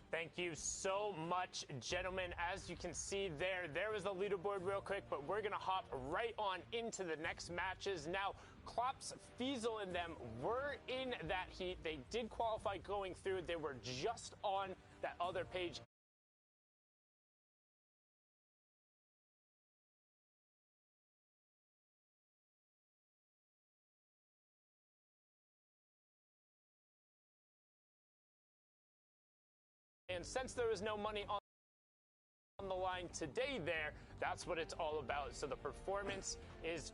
Thank you so much, gentlemen. As you can see there was the leaderboard real quick, but we're going to hop right on into the next matches. Now, Klopp's, Fiesel, and them were in that heat. They did qualify going through. They were just on that other page. And since there was no money on the line today there, that's what it's all about. So the performance is,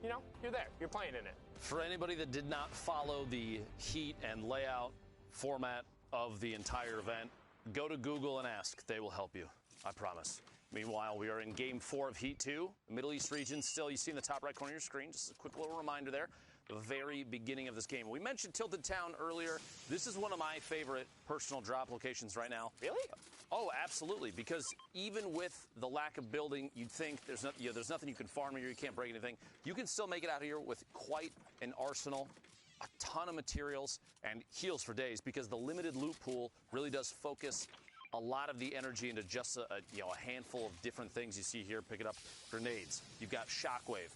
you know, you're there, you're playing in it. For anybody that did not follow the heat and layout format of the entire event, go to Google and ask. They will help you, I promise. Meanwhile, we are in Game 4 of Heat 2. The Middle East region still, you see in the top right corner of your screen, just a quick little reminder there, the very beginning of this game. We mentioned Tilted Town earlier. This is one of my favorite personal drop locations right now. Really? Oh, absolutely, because even with the lack of building, you'd think there's nothing you can farm here, you can't break anything. You can still make it out here with quite an arsenal, a ton of materials, and heals for days, because the limited loot pool really does focus a lot of the energy into just a handful of different things you see here. Picking up grenades. You've got shockwave.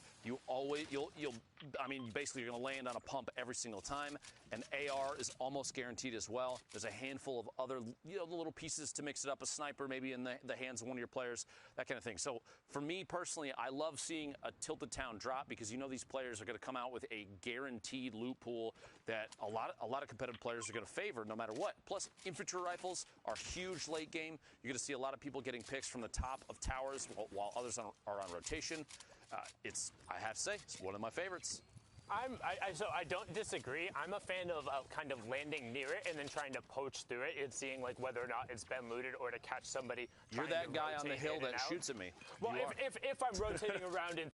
Basically you're going to land on a pump every single time. And AR is almost guaranteed as well. There's a handful of other, little pieces to mix it up. A sniper maybe in the hands of one of your players, that kind of thing. So for me personally, I love seeing a Tilted Town drop, because these players are going to come out with a guaranteed loot pool that a lot of competitive players are going to favor no matter what. Plus, infantry rifles are huge late game. You're going to see a lot of people getting picks from the top of towers while others are on rotation. I have to say, it's one of my favorites. So I don't disagree. I'm a fan of kind of landing near it and then trying to poach through it and seeing like whether or not it's been looted, or to catch somebody. You're that guy on the hill that shoots at me. Well, if I'm rotating around in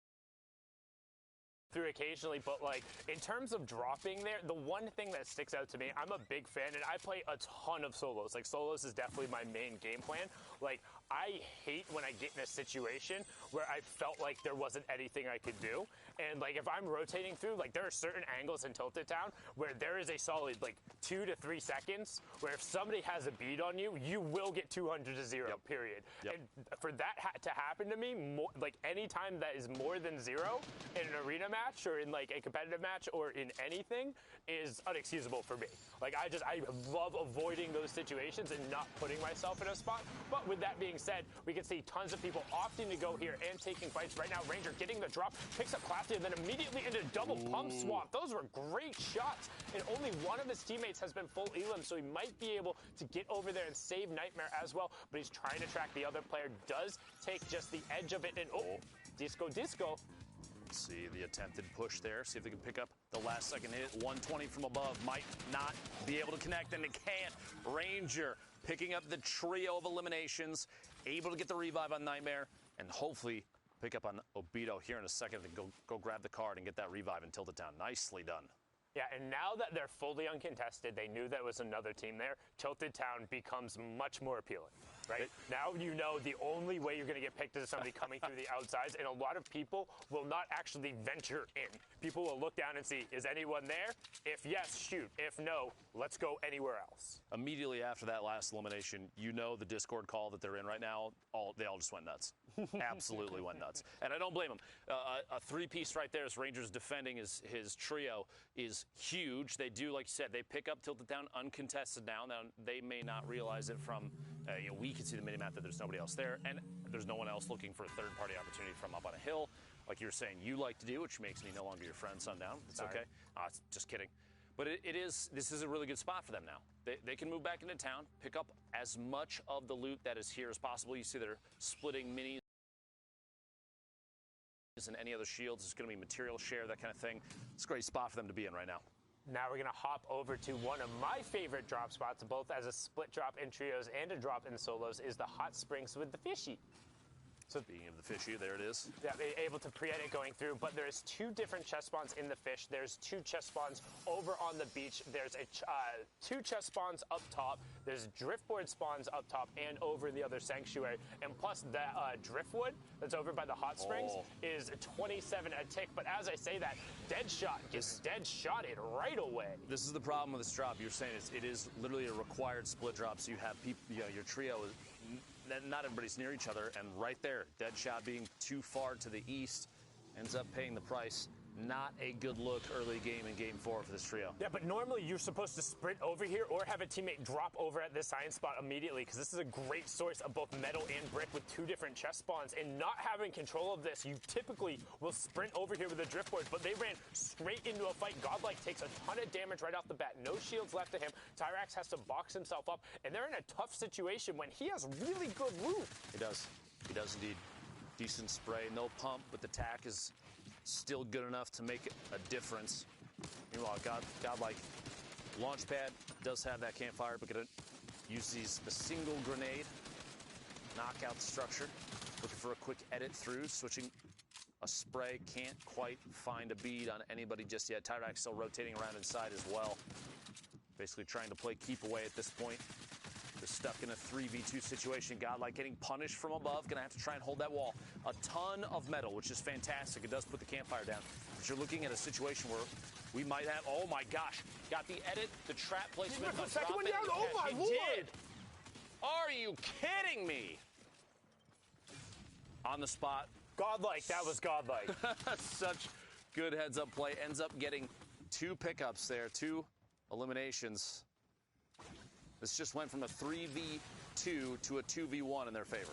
through occasionally, but like in terms of dropping there, the one thing that sticks out to me, I'm a big fan, and I play a ton of solos. Like, solos is definitely my main game plan. Like, I hate when I get in a situation where I felt like there wasn't anything I could do. And like, if I'm rotating through, like, there are certain angles in Tilted Town where there is a solid like 2 to 3 seconds where if somebody has a bead on you, you will get 200 to 0, period. Yep. And for that to happen to me, like any time that is more than 0 in an arena match or in like a competitive match or in anything is unexcusable for me. Like, I love avoiding those situations and not putting myself in a spot. But with that being said, we can see tons of people opting to go here and taking fights. Right now, Ranger getting the drop, picks up Classy, and then immediately into double pump swap. Those were great shots, and only one of his teammates has been full elim, so he might be able to get over there and save Nightmare as well, but he's trying to track the other player. Does take just the edge of it, and Disco. See the attempted push there. See if they can pick up the last second hit. 120 from above. Might not be able to connect, and it can't. Ranger picking up the trio of eliminations. Able to get the revive on Nightmare, and hopefully pick up on Obito here in a second and go grab the card and get that revive and tilt it down. Nicely done. Yeah, and now that they're fully uncontested, they knew there was another team there, Tilted Town becomes much more appealing, right? Now you know the only way you're going to get picked is somebody coming through the outsides, and a lot of people will not actually venture in. People will look down and see, is anyone there? If yes, shoot. If no, let's go anywhere else. Immediately after that last elimination, the Discord call that they're in right now, they all just went nuts. Absolutely went nuts. And I don't blame them. A three-piece right there as Rangers defending his trio is huge. They do, like you said, they pick up Tilted Town uncontested now. Now, they may not realize it from, we can see the minimap that there's nobody else there, and there's no one else looking for a third-party opportunity from up on a hill, like you were saying you like to do, which makes me no longer your friend, Sundown. It's okay. It's just kidding. But this is a really good spot for them now. They can move back into town, pick up as much of the loot that is here as possible. You see they're splitting minis and any other shields. It's going to be material share, that kind of thing. It's a great spot for them to be in right now. Now we're going to hop over to one of my favorite drop spots, both as a split drop in trios and a drop in solos, is the Hot Springs with the fishy. Speaking of the fishy, there it is. Yeah, able to pre-edit going through, but there's 2 different chest spawns in the fish. There's 2 chest spawns over on the beach. There's 2 chest spawns up top. There's driftboard spawns up top and over in the other sanctuary. And plus, that driftwood that's over by the hot springs is 27 a tick. But as I say that, Deadshot gets dead-shotted right away. This is the problem with this drop. You're saying it is literally a required split drop, so you have people, your trio is. Not everybody's near each other, and right there, Deadshot being too far to the east ends up paying the price. Not a good look early game in Game 4 for this trio. Yeah, but normally you're supposed to sprint over here or have a teammate drop over at this science spot immediately, because this is a great source of both metal and brick with 2 different chest spawns. And not having control of this, you typically will sprint over here with the driftboards, but they ran straight into a fight. Godlike takes a ton of damage right off the bat. No shields left to him. Tyrax has to box himself up, and they're in a tough situation when he has really good loot. He does. He does indeed. Decent spray, no pump, but the tack is still good enough to make a difference. Meanwhile, Godlike Launchpad does have that campfire, but gonna use a single grenade, knock out the structure. Looking for a quick edit through, switching a spray, can't quite find a bead on anybody just yet. Tyrax still rotating around inside as well. Basically trying to play keep away at this point. They're stuck in a 3v2 situation. Godlike getting punished from above. Gonna have to try and hold that wall. A ton of metal, which is fantastic. It does put the campfire down. But you're looking at a situation where we might have, oh my gosh, got the edit, the trap placement. The second one down, oh my lord! Did. Are you kidding me? On the spot. Godlike, that was Godlike. Such good heads-up play. Ends up getting 2 pickups there, 2 eliminations. This just went from a 3v2 to a 2v1 in their favor.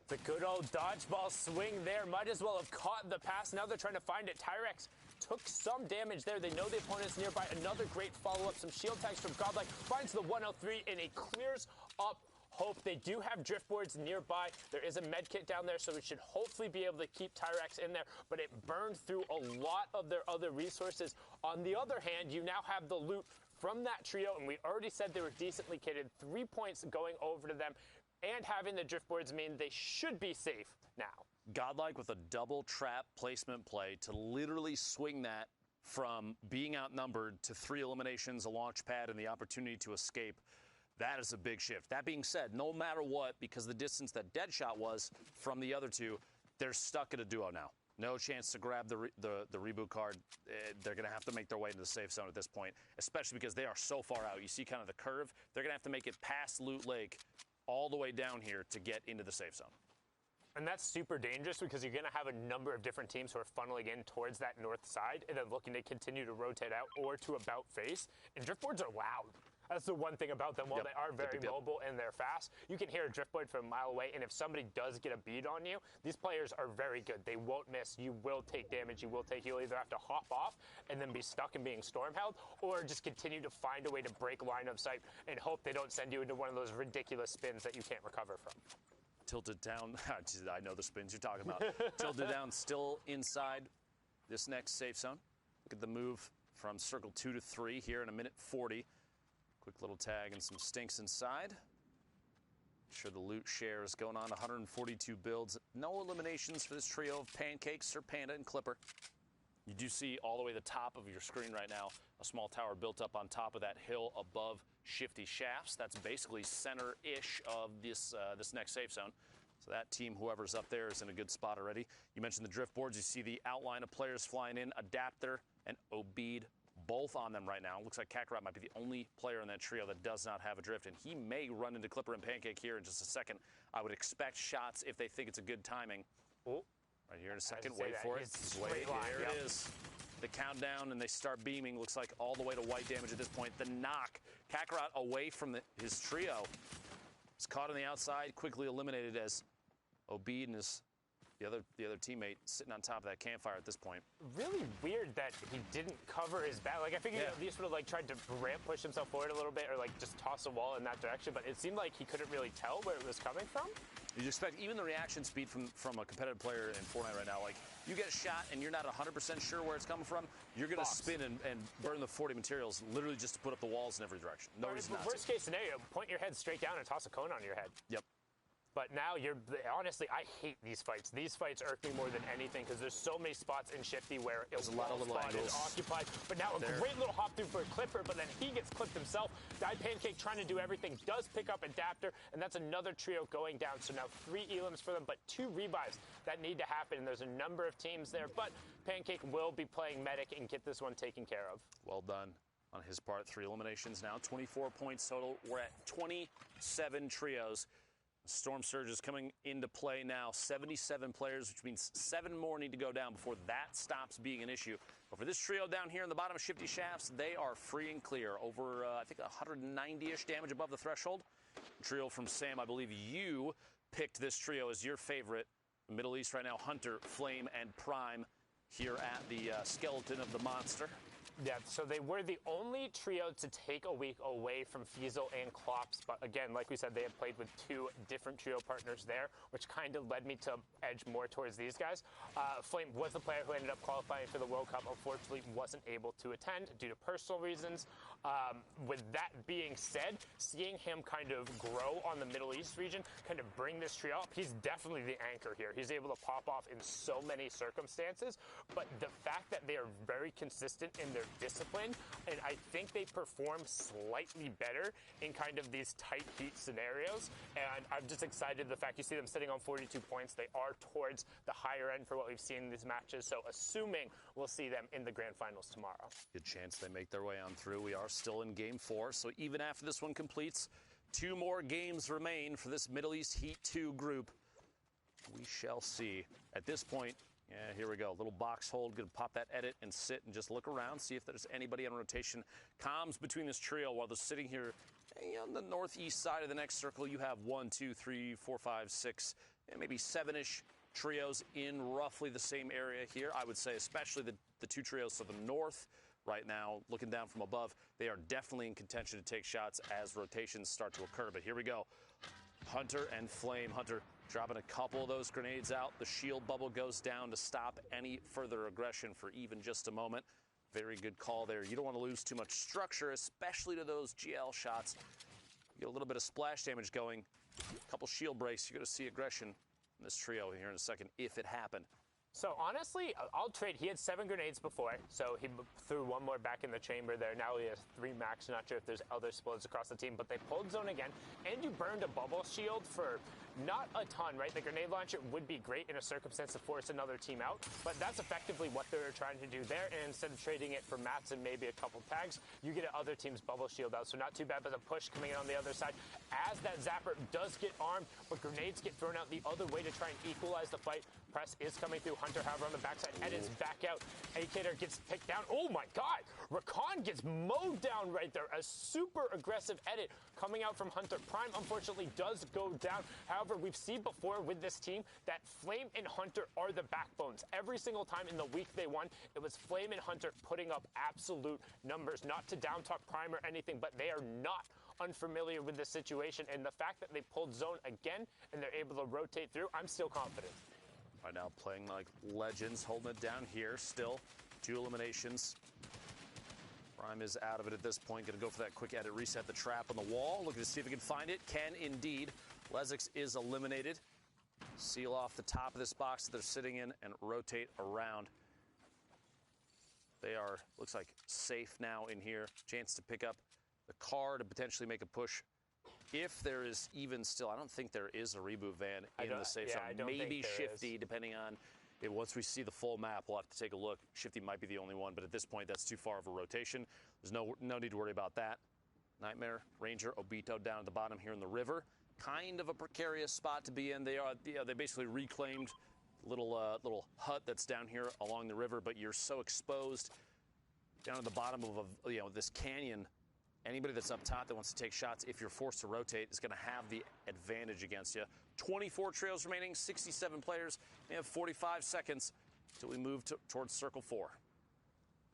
The good old dodgeball swing there. Might as well have caught the pass. Now they're trying to find it. Tyrax took some damage there. They know the opponent's nearby. Another great follow-up. Some shield tags from Godlike. Finds the 103, and it clears up Hope. They do have driftboards nearby. There is a med kit down there, so it should hopefully be able to keep Tyrax in there, but it burned through a lot of their other resources. On the other hand, you now have the loot from that trio, and we already said they were decently kitted. 3 points going over to them, and having the driftboards mean they should be safe now. Godlike with a double trap placement play to literally swing that from being outnumbered to 3 eliminations, a launch pad, and the opportunity to escape. That is a big shift. That being said, no matter what, because the distance that Deadshot was from the other 2, they're stuck at a duo now. No chance to grab the reboot card. They're going to have to make their way into the safe zone at this point, especially because they are so far out. You see kind of the curve. They're going to have to make it past Loot Lake all the way down here to get into the safe zone. And that's super dangerous because you're going to have a number of different teams who are funneling in towards that north side and then looking to continue to rotate out or to about face. And driftboards are loud. That's the one thing about them. While they are very mobile and they're fast, you can hear a driftboard from a mile away, and if somebody does get a bead on you, these players are very good. They won't miss. You will take damage. You'll either have to hop off and then be stuck and being storm held, or just continue to find a way to break line of sight and hope they don't send you into one of those ridiculous spins that you can't recover from. Tilted down. I know the spins you're talking about. Tilted down, still inside this next safe zone. Look at the move from circle 2 to 3 here in a minute 40. Quick little tag and some stinks inside. Sure the loot share is going on. 142 builds. No eliminations for this trio of Pancakes, Sir Panda, and Clipper. You do see all the way to the top of your screen right now a small tower built up on top of that hill above Shifty Shafts. That's basically center-ish of this next safe zone. So that team, whoever's up there, is in a good spot already. You mentioned the drift boards. You see the outline of players flying in. Adapter and Obede both on them right now. Looks like Kakarot might be the only player in that trio that does not have a drift, and he may run into Clipper and Pancake here in just a second. I would expect shots if they think it's a good timing. Oh. Right here in a second. Wait for it. There it is. The countdown, and they start beaming. Looks like all the way to white damage at this point. The knock. Kakarot away from his trio. Is caught on the outside, quickly eliminated as Obede and the other teammate sitting on top of that campfire at this point. Really weird that he didn't cover his back. Like, I figured he at least would have like tried to ramp push himself forward a little bit, or like just toss a wall in that direction, but it seemed like he couldn't really tell where it was coming from. You'd expect even the reaction speed from a competitive player in Fortnite right now, like you get a shot and you're not 100% sure where it's coming from, you're going to spin and burn the 40 materials literally just to put up the walls in every direction. No reason not to. Worst case scenario, point your head straight down and toss a cone on your head. Yep. But now honestly, I hate these fights. These fights irk me more than anything because there's so many spots in Shifty where there's a lot of little angles. Is occupied. But now a great little hop through for a Clipper, but then he gets clipped himself. Pancake trying to do everything, does pick up Adapter, and that's another trio going down. So now 3 elims for them, but 2 revives that need to happen. And there's a number of teams there, but Pancake will be playing medic and get this one taken care of. Well done on his part. 3 eliminations now, 24 points total. We're at 27 trios. Storm Surge is coming into play now. 77 players, which means 7 more need to go down before that stops being an issue. But for this trio down here in the bottom of Shifty Shafts, they are free and clear. Over, I think, 190-ish damage above the threshold. Trio from Sam, I believe you picked this trio as your favorite. Middle East right now, Hunter, Flame, and Prime here at the skeleton of the monster. Yeah, so they were the only trio to take a week away from Fiesel and Klops, but again, like we said, they had played with 2 different trio partners there, which kind of led me to edge more towards these guys. Flame was the player who ended up qualifying for the World Cup, unfortunately wasn't able to attend due to personal reasons. With that being said, seeing him kind of grow on the Middle East region, kind of bring this trio up, he's definitely the anchor here. He's able to pop off in so many circumstances, but the fact that they are very consistent in their discipline, and I think they perform slightly better in kind of these tight heat scenarios, and I'm just excited the fact you see them sitting on 42 points. They are towards the higher end for what we've seen in these matches, so assuming we'll see them in the grand finals tomorrow. Good chance they make their way on through. We are still in game 4, so even after this one completes, 2 more games remain for this Middle East Heat 2 group. We shall see. At this point, yeah, here we go. Little box hold. Going to pop that edit and sit and just look around, see if there's anybody on rotation. Comms between this trio while they're sitting here on the northeast side of the next circle. You have 1, 2, 3, 4, 5, 6, and maybe 7-ish trios in roughly the same area here. I would say especially the 2 trios to the north right now, looking down from above, they are definitely in contention to take shots as rotations start to occur. But here we go. Hunter and Flame. Hunter dropping a couple of those grenades out. The shield bubble goes down to stop any further aggression for even just a moment. Very good call there. You don't want to lose too much structure, especially to those GL shots. You get a little bit of splash damage going. A couple shield breaks. You're going to see aggression in this trio here in a second, if it happened. So honestly, I'll trade. He had 7 grenades before, so he threw 1 more back in the chamber there. Now he has 3 max. Not sure if there's other explodes across the team, but they pulled zone again, and you burned a bubble shield for not a ton, right? The grenade launcher would be great in a circumstance to force another team out, but that's effectively what they were trying to do there. And instead of trading it for mats and maybe a couple tags, you get other team's bubble shield out. So not too bad, but a push coming in on the other side. As that Zapper does get armed, but grenades get thrown out the other way to try and equalize the fight. Press is coming through. Hunter, however, on the backside, edits back out. Acator gets picked down. Oh my God! Rakan gets mowed down right there. A super aggressive edit coming out from Hunter. Prime, unfortunately, does go down. However, we've seen before with this team that Flame and Hunter are the backbones. Every single time in the week they won, it was Flame and Hunter putting up absolute numbers. Not to down talk Prime or anything, but they are not unfamiliar with the situation. And the fact that they pulled zone again and they're able to rotate through, I'm still confident. Right now playing like legends, holding it down here still. 2 eliminations. Prime is out of it at this point. Going to go for that quick edit, reset the trap on the wall. Looking to see if he can find it. Can indeed. Lezix is eliminated. Seal off the top of this box that they're sitting in and rotate around. They are, looks like, safe now in here. Chance to pick up the car to potentially make a push. If there is even still, I don't think there is a reboot van in the safe zone. Maybe Shifty, depending on once we see the full map, we'll have to take a look. Shifty might be the only one, but at this point, that's too far of a rotation. There's no need to worry about that. Nightmare, Ranger, Obito down at the bottom here in the river. Kind of a precarious spot to be in. They basically reclaimed little hut that's down here along the river, but you're so exposed down at the bottom of this canyon. Anybody that's up top that wants to take shots, if you're forced to rotate, is going to have the advantage against you. 24 trails remaining, 67 players. We have 45 seconds until we move towards Circle 4.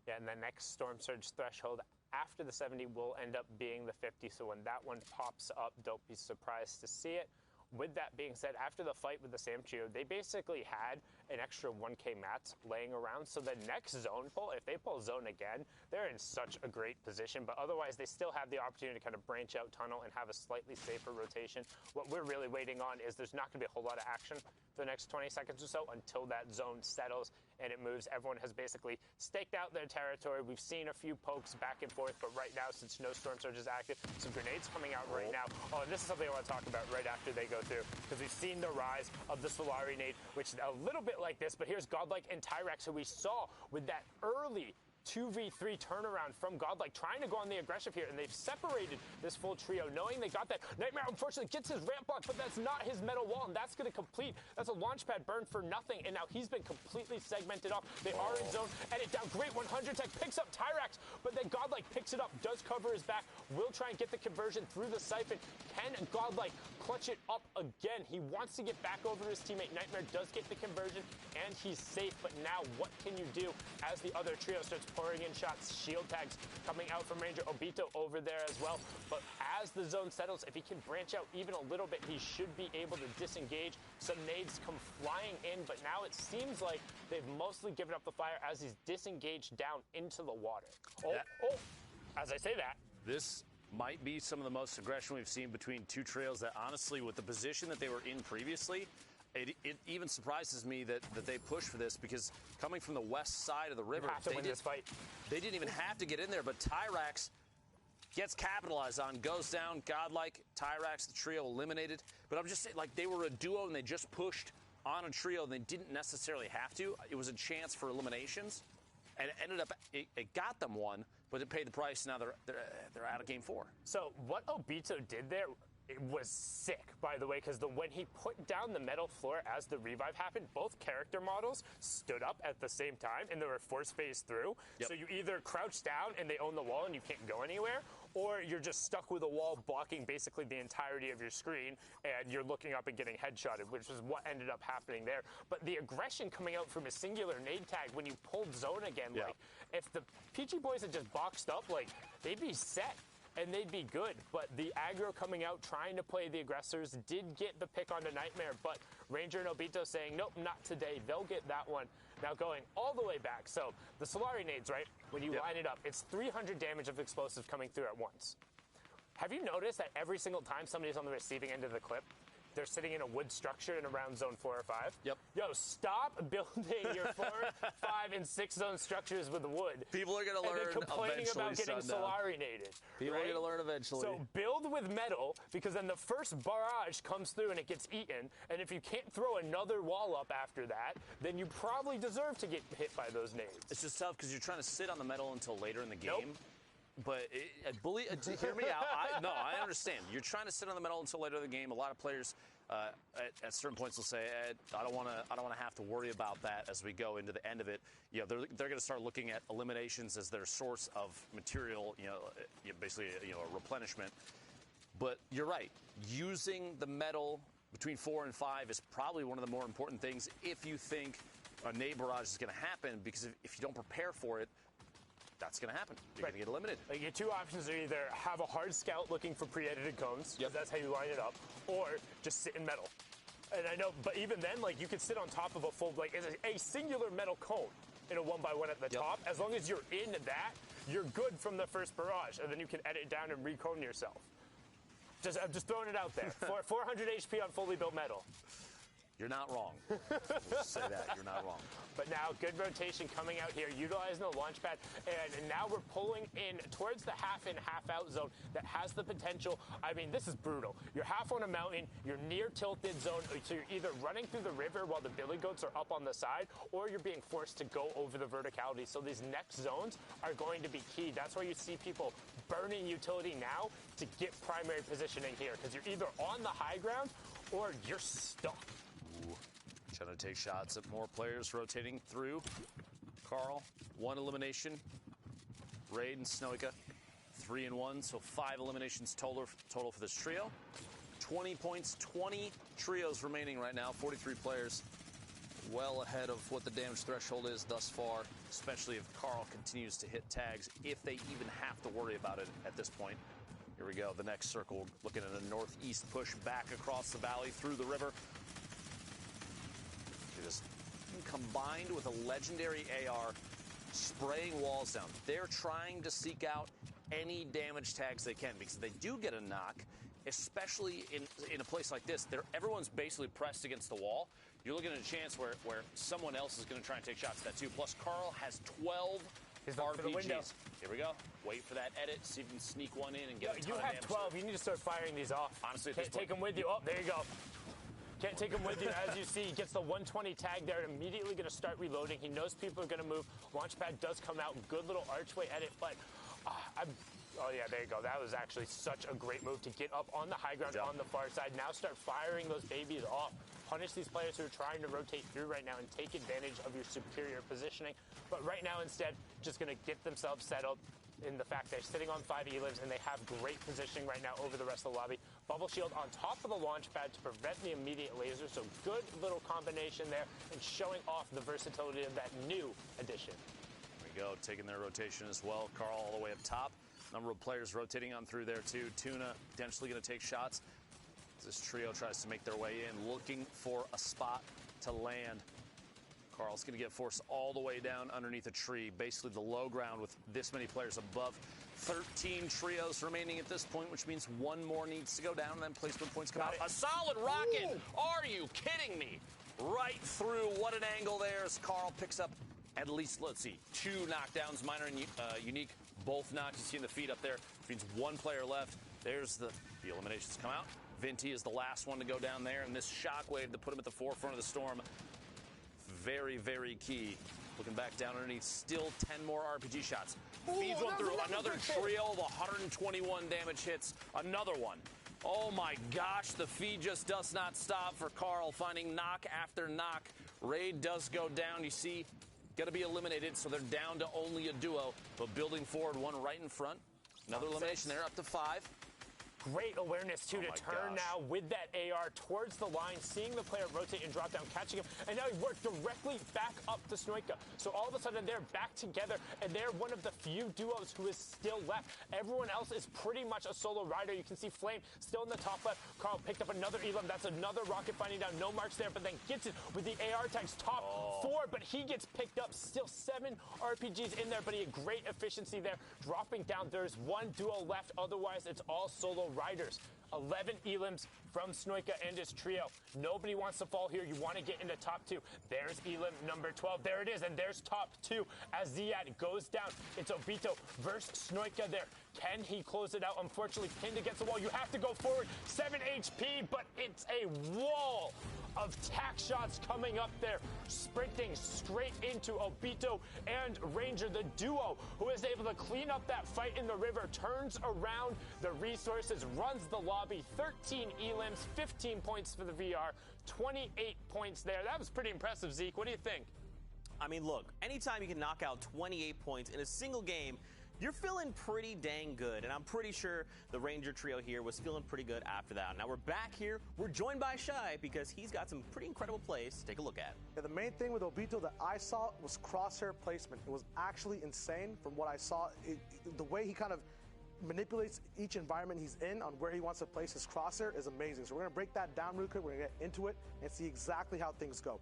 Yeah, and the next Storm Surge threshold after the 70 will end up being the 50. So when that one pops up, don't be surprised to see it. with that being said, after the fight with the Sam Trio, they basically had an extra 1K mats laying around. So the next zone pull, if they pull zone again, they're in such a great position. But otherwise, they still have the opportunity to kind of branch out tunnel and have a slightly safer rotation. What we're really waiting on is there's not going to be a whole lot of action for the next 20 seconds or so until that zone settles and it moves. Everyone has basically staked out their territory. We've seen a few pokes back and forth, but right now, since no Storm Surge is active, some grenades coming out right now. Oh, and this is something I want to talk about right after they go through, because we've seen the rise of the Solari nade, which is a little bit like this, but here's Godlike and Tyrax, who we saw with that early 2v3 turnaround from Godlike, trying to go on the aggressive here, and they've separated this full trio, knowing they got that. Nightmare, unfortunately, gets his ramp block, but that's not his metal wall, and that's going to complete. That's a launch pad burn for nothing, and now he's been completely segmented off. They are in zone, and it down. Great 100 tech, picks up Tyrax, but then Godlike picks it up, does cover his back, will try and get the conversion through the siphon. Can Godlike clutch it up again? He wants to get back over his teammate. Nightmare does get the conversion, and he's safe, but now what can you do as the other trio starts pouring in shots? Shield tags coming out from Ranger. Obito over there as well. But as the zone settles, if he can branch out even a little bit, he should be able to disengage. Some nades come flying in, but now it seems like they've mostly given up the fire as he's disengaged down into the water. As I say that, this might be some of the most aggression we've seen between two trios that, honestly, with the position that they were in previously, it even surprises me that they pushed for this, because coming from the west side of the river, they didn't even have to get in there, but Tyrax gets capitalized on, goes down. Godlike, Tyrax, the trio eliminated. But I'm just saying, like, they were a duo and they just pushed on a trio and they didn't necessarily have to. It was a chance for eliminations, and it ended up, it got them one, but it paid the price. Now they're out of game 4. So what Obito did there, it was sick, by the way, because when he put down the metal floor as the revive happened, both character models stood up at the same time, and they were force phased through. Yep. So you either crouch down and they own the wall and you can't go anywhere, or you're just stuck with a wall blocking basically the entirety of your screen, and you're looking up and getting headshotted, which is what ended up happening there. But the aggression coming out from a singular nade tag when you pulled zone again, like, if the PG boys had just boxed up, like, they'd be set. And they'd be good, but the aggro coming out, trying to play the aggressors, did get the pick onto Nightmare, but Ranger and Obito saying, nope, not today. They'll get that one. Now going all the way back. So the Solari nades, right? When you line it up, it's 300 damage of explosive coming through at once. Have you noticed that every single time somebody's on the receiving end of the clip, they're sitting in a wood structure in around zone 4 or 5? Yep. Yo, stop building your 4, 5, and 6 zone structures with wood. People are going to learn eventually. And then complaining about getting Solari naded. People are going to learn eventually. So build with metal, because then the first barrage comes through and it gets eaten. And if you can't throw another wall up after that, then you probably deserve to get hit by those nades. It's just tough because you're trying to sit on the metal until later in the game. Nope. But hear me out. I understand. You're trying to sit on the metal until later in the game. A lot of players at certain points will say, I don't want to have to worry about that as we go into the end of it. You know, they're going to start looking at eliminations as their source of material. Basically, a replenishment. But you're right. Using the metal between 4 and 5 is probably one of the more important things if you think a nade barrage is going to happen, because if you don't prepare for it, that's going to happen. You're going to get eliminated. Like, your two options are either have a hard scout looking for pre-edited cones, because that's how you line it up, or just sit in metal. And I know, but even then, like, you could sit on top of a full, like, a singular metal cone in a 1x1 at the top. As long as you're in that, you're good from the first barrage, and then you can edit down and recone yourself. I'm just throwing it out there. 400 HP on fully built metal. You're not wrong. We'll say that. You're not wrong. But now, good rotation coming out here, utilizing the launch pad, and now we're pulling in towards the half-in, half-out zone that has the potential. I mean, this is brutal. You're half on a mountain, you're near tilted zone, so you're either running through the river while the billy goats are up on the side, or you're being forced to go over the verticality. So these next zones are going to be key. That's why you see people burning utility now to get primary positioning here, because you're either on the high ground or you're stuck. Ooh. Trying to take shots at more players rotating through. Carl, 1 elimination. Raid and Snoika, 3 and 1, so 5 eliminations total for this trio. 20 points, 20 trios remaining right now, 43 players. Well ahead of what the damage threshold is thus far, especially if Carl continues to hit tags, if they even have to worry about it at this point. Here we go, the next circle, looking at a northeast push back across the valley through the river. It is combined with a legendary AR, spraying walls down. They're trying to seek out any damage tags they can, because if they do get a knock, especially in a place like this, everyone's basically pressed against the wall. You're looking at a chance where someone else is going to try and take shots at that too. Plus, Carl has 12 RPGs. Here we go. Wait for that edit. See if you can sneak one in and get a ton of damage. You have 12. You need to start firing these off. Honestly, can't take them with you. Oh, there you go. Can't take him with you. As you see, he gets the 120 tag there and immediately going to start reloading. He knows people are going to move. Launchpad does come out. Good little archway edit, but oh, yeah, there you go. That was actually such a great move to get up on the high ground on the far side. Now start firing those babies off. Punish these players who are trying to rotate through right now and take advantage of your superior positioning. But right now, instead, just going to get themselves settled in the fact they're sitting on 5 elims and they have great positioning right now over the rest of the lobby. Bubble shield on top of the launch pad to prevent the immediate laser. So good little combination there and showing off the versatility of that new addition. There we go, taking their rotation as well. Carl all the way up top. Number of players rotating on through there too. Tuna potentially going to take shots. This trio tries to make their way in, looking for a spot to land. Carl's going to get forced all the way down underneath a tree, basically the low ground with this many players above. 13 trios remaining at this point, which means one more needs to go down, and then placement points come out. A solid rocket! Ooh. Are you kidding me? Right through. What an angle there as Carl picks up at least, let's see, 2 knockdowns. Minor and unique, both knocks. You see in the feed up there. Which means one player left. There's the eliminations come out. Vinti is the last one to go down there, and this shockwave to put him at the forefront of the storm. Very, very key. Looking back down underneath, still 10 more RPG shots. Feeds one through. Another trio of 121 damage hits. Another one. Oh my gosh, the feed just does not stop for Carl, finding knock after knock. Raid does go down. You see, got to be eliminated, so they're down to only a duo. But building forward, one right in front. Another elimination there, up to 5. Great awareness, too, to turn now with that AR towards the line, seeing the player rotate and drop down, catching him, and now he worked directly back up to Snoika. So all of a sudden, they're back together, and they're one of the few duos who is still left. Everyone else is pretty much a solo rider. You can see Flame still in the top left. Carl picked up another elim. That's another rocket finding down. No marks there, but then gets it with the AR tags. Top 4, but he gets picked up. Still 7 RPGs in there, but he had great efficiency there. Dropping down, there's one duo left. Otherwise, it's all solo riders. 11 elims from Snoika and his trio. Nobody wants to fall here. You want to get into top 2. There's elim number 12. There it is, and there's top 2 as Ziad goes down. It's Obito versus Snoika there. Can he close it out? Unfortunately, pinned against the wall. You have to go forward. 7 HP, but it's a wall of tack shots coming up there, sprinting straight into Obito and Ranger, the duo who is able to clean up that fight in the river, turns around the resources, runs the lobby. 13 elims, 15 points for the VR, 28 points there. That was pretty impressive, Zeke. What do you think? I mean, look, anytime you can knock out 28 points in a single game, you're feeling pretty dang good, and I'm pretty sure the Ranger trio here was feeling pretty good after that. Now we're back here. We're joined by Shai because he's got some pretty incredible plays to take a look at. Yeah, the main thing with Obito that I saw was crosshair placement. It was actually insane from what I saw. The way he kind of manipulates each environment he's in on where he wants to place his crosshair is amazing. So we're going to break that down real quick. We're going to get into it and see exactly how things go.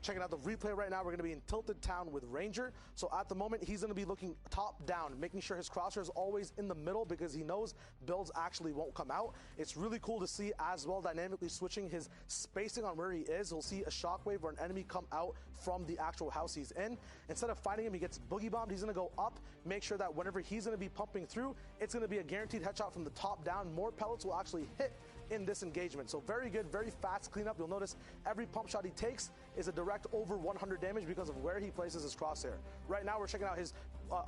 Checking out the replay right now, we're going to be in Tilted Town with Ranger. So at the moment, he's going to be looking top down, making sure his crosshair is always in the middle because he knows builds actually won't come out. It's really cool to see as well, dynamically switching his spacing on where he is. We'll see a shockwave or an enemy come out from the actual house he's in. Instead of fighting him, he gets boogie bombed. He's going to go up, make sure that whenever he's going to be pumping through, it's going to be a guaranteed headshot from the top down. More pellets will actually hit in this engagement. So very good, very fast cleanup. You'll notice every pump shot he takes is a direct over 100 damage because of where he places his crosshair. Right now we're checking out his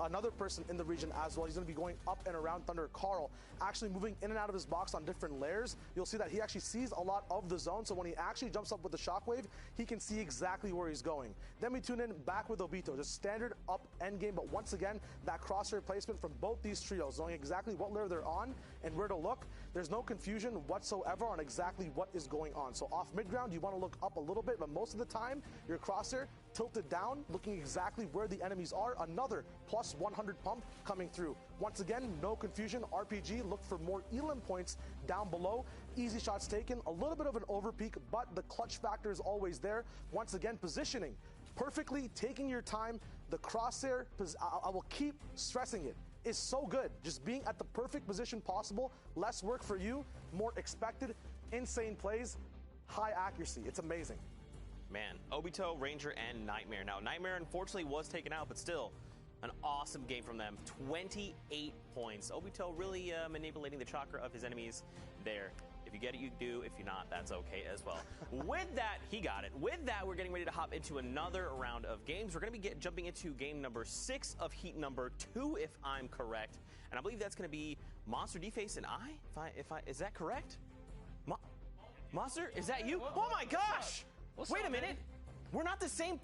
another person in the region as well. He's going to be going up and around Thunder. Carl actually moving in and out of his box on different layers. You'll see that he actually sees a lot of the zone, so when he actually jumps up with the shockwave, he can see exactly where he's going. Then we tune in back with Obito, just standard up end game, but once again, that crosshair placement from both these trios, knowing exactly what layer they're on and where to look. There's no confusion whatsoever on exactly what is going on. So off mid ground, you want to look up a little bit, but most of the time, your crosshair tilted down, looking exactly where the enemies are. Another plus 100 pump coming through. Once again, no confusion. RPG, look for more elim points down below. Easy shots taken, a little bit of an overpeak, but the clutch factor is always there. Once again, positioning perfectly, taking your time. The crosshair, I will keep stressing it, is so good. Just being at the perfect position possible. Less work for you, more expected, insane plays, high accuracy. It's amazing. Man, Obito, Ranger, and Nightmare. Now, Nightmare unfortunately was taken out, but still, an awesome game from them. 28 points. Obito really manipulating the chakra of his enemies there. If you get it, you do. If you're not, that's okay as well. With that, he got it. With that, we're getting ready to hop into another round of games. We're going to be jumping into game number 6 of heat number 2, if I'm correct. And I believe that's going to be Monster, D-Face, and I. Is that correct? Monster, is that you? Oh my gosh! Wait a minute. We're not the same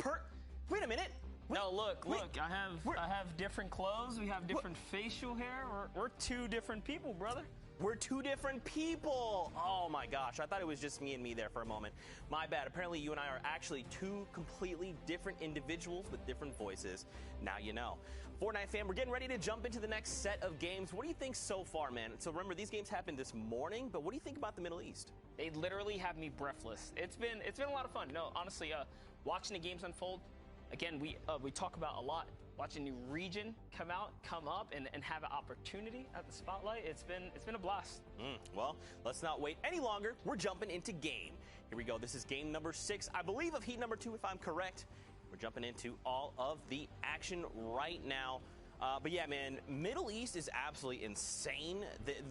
Wait a minute. No, look. I have different clothes. We have different facial hair. We're two different people, brother. We're two different people. Oh my gosh, I thought it was just me and me there for a moment. My bad. Apparently you and I are actually two completely different individuals with different voices. Now you know. Fortnite fam, we're getting ready to jump into the next set of games. What do you think so far, man? So remember, these games happened this morning, but what do you think about the Middle East? They literally have me breathless. It's been a lot of fun. No, honestly, watching the games unfold. Again, we talk about a lot. Watching a new region come up, and have an opportunity at the spotlight. It's been a blast. Well, let's not wait any longer. We're jumping into game. Here we go. This is game number 6, I believe, of heat number 2, if I'm correct. We're jumping into all of the action right now. But yeah, man, Middle East is absolutely insane.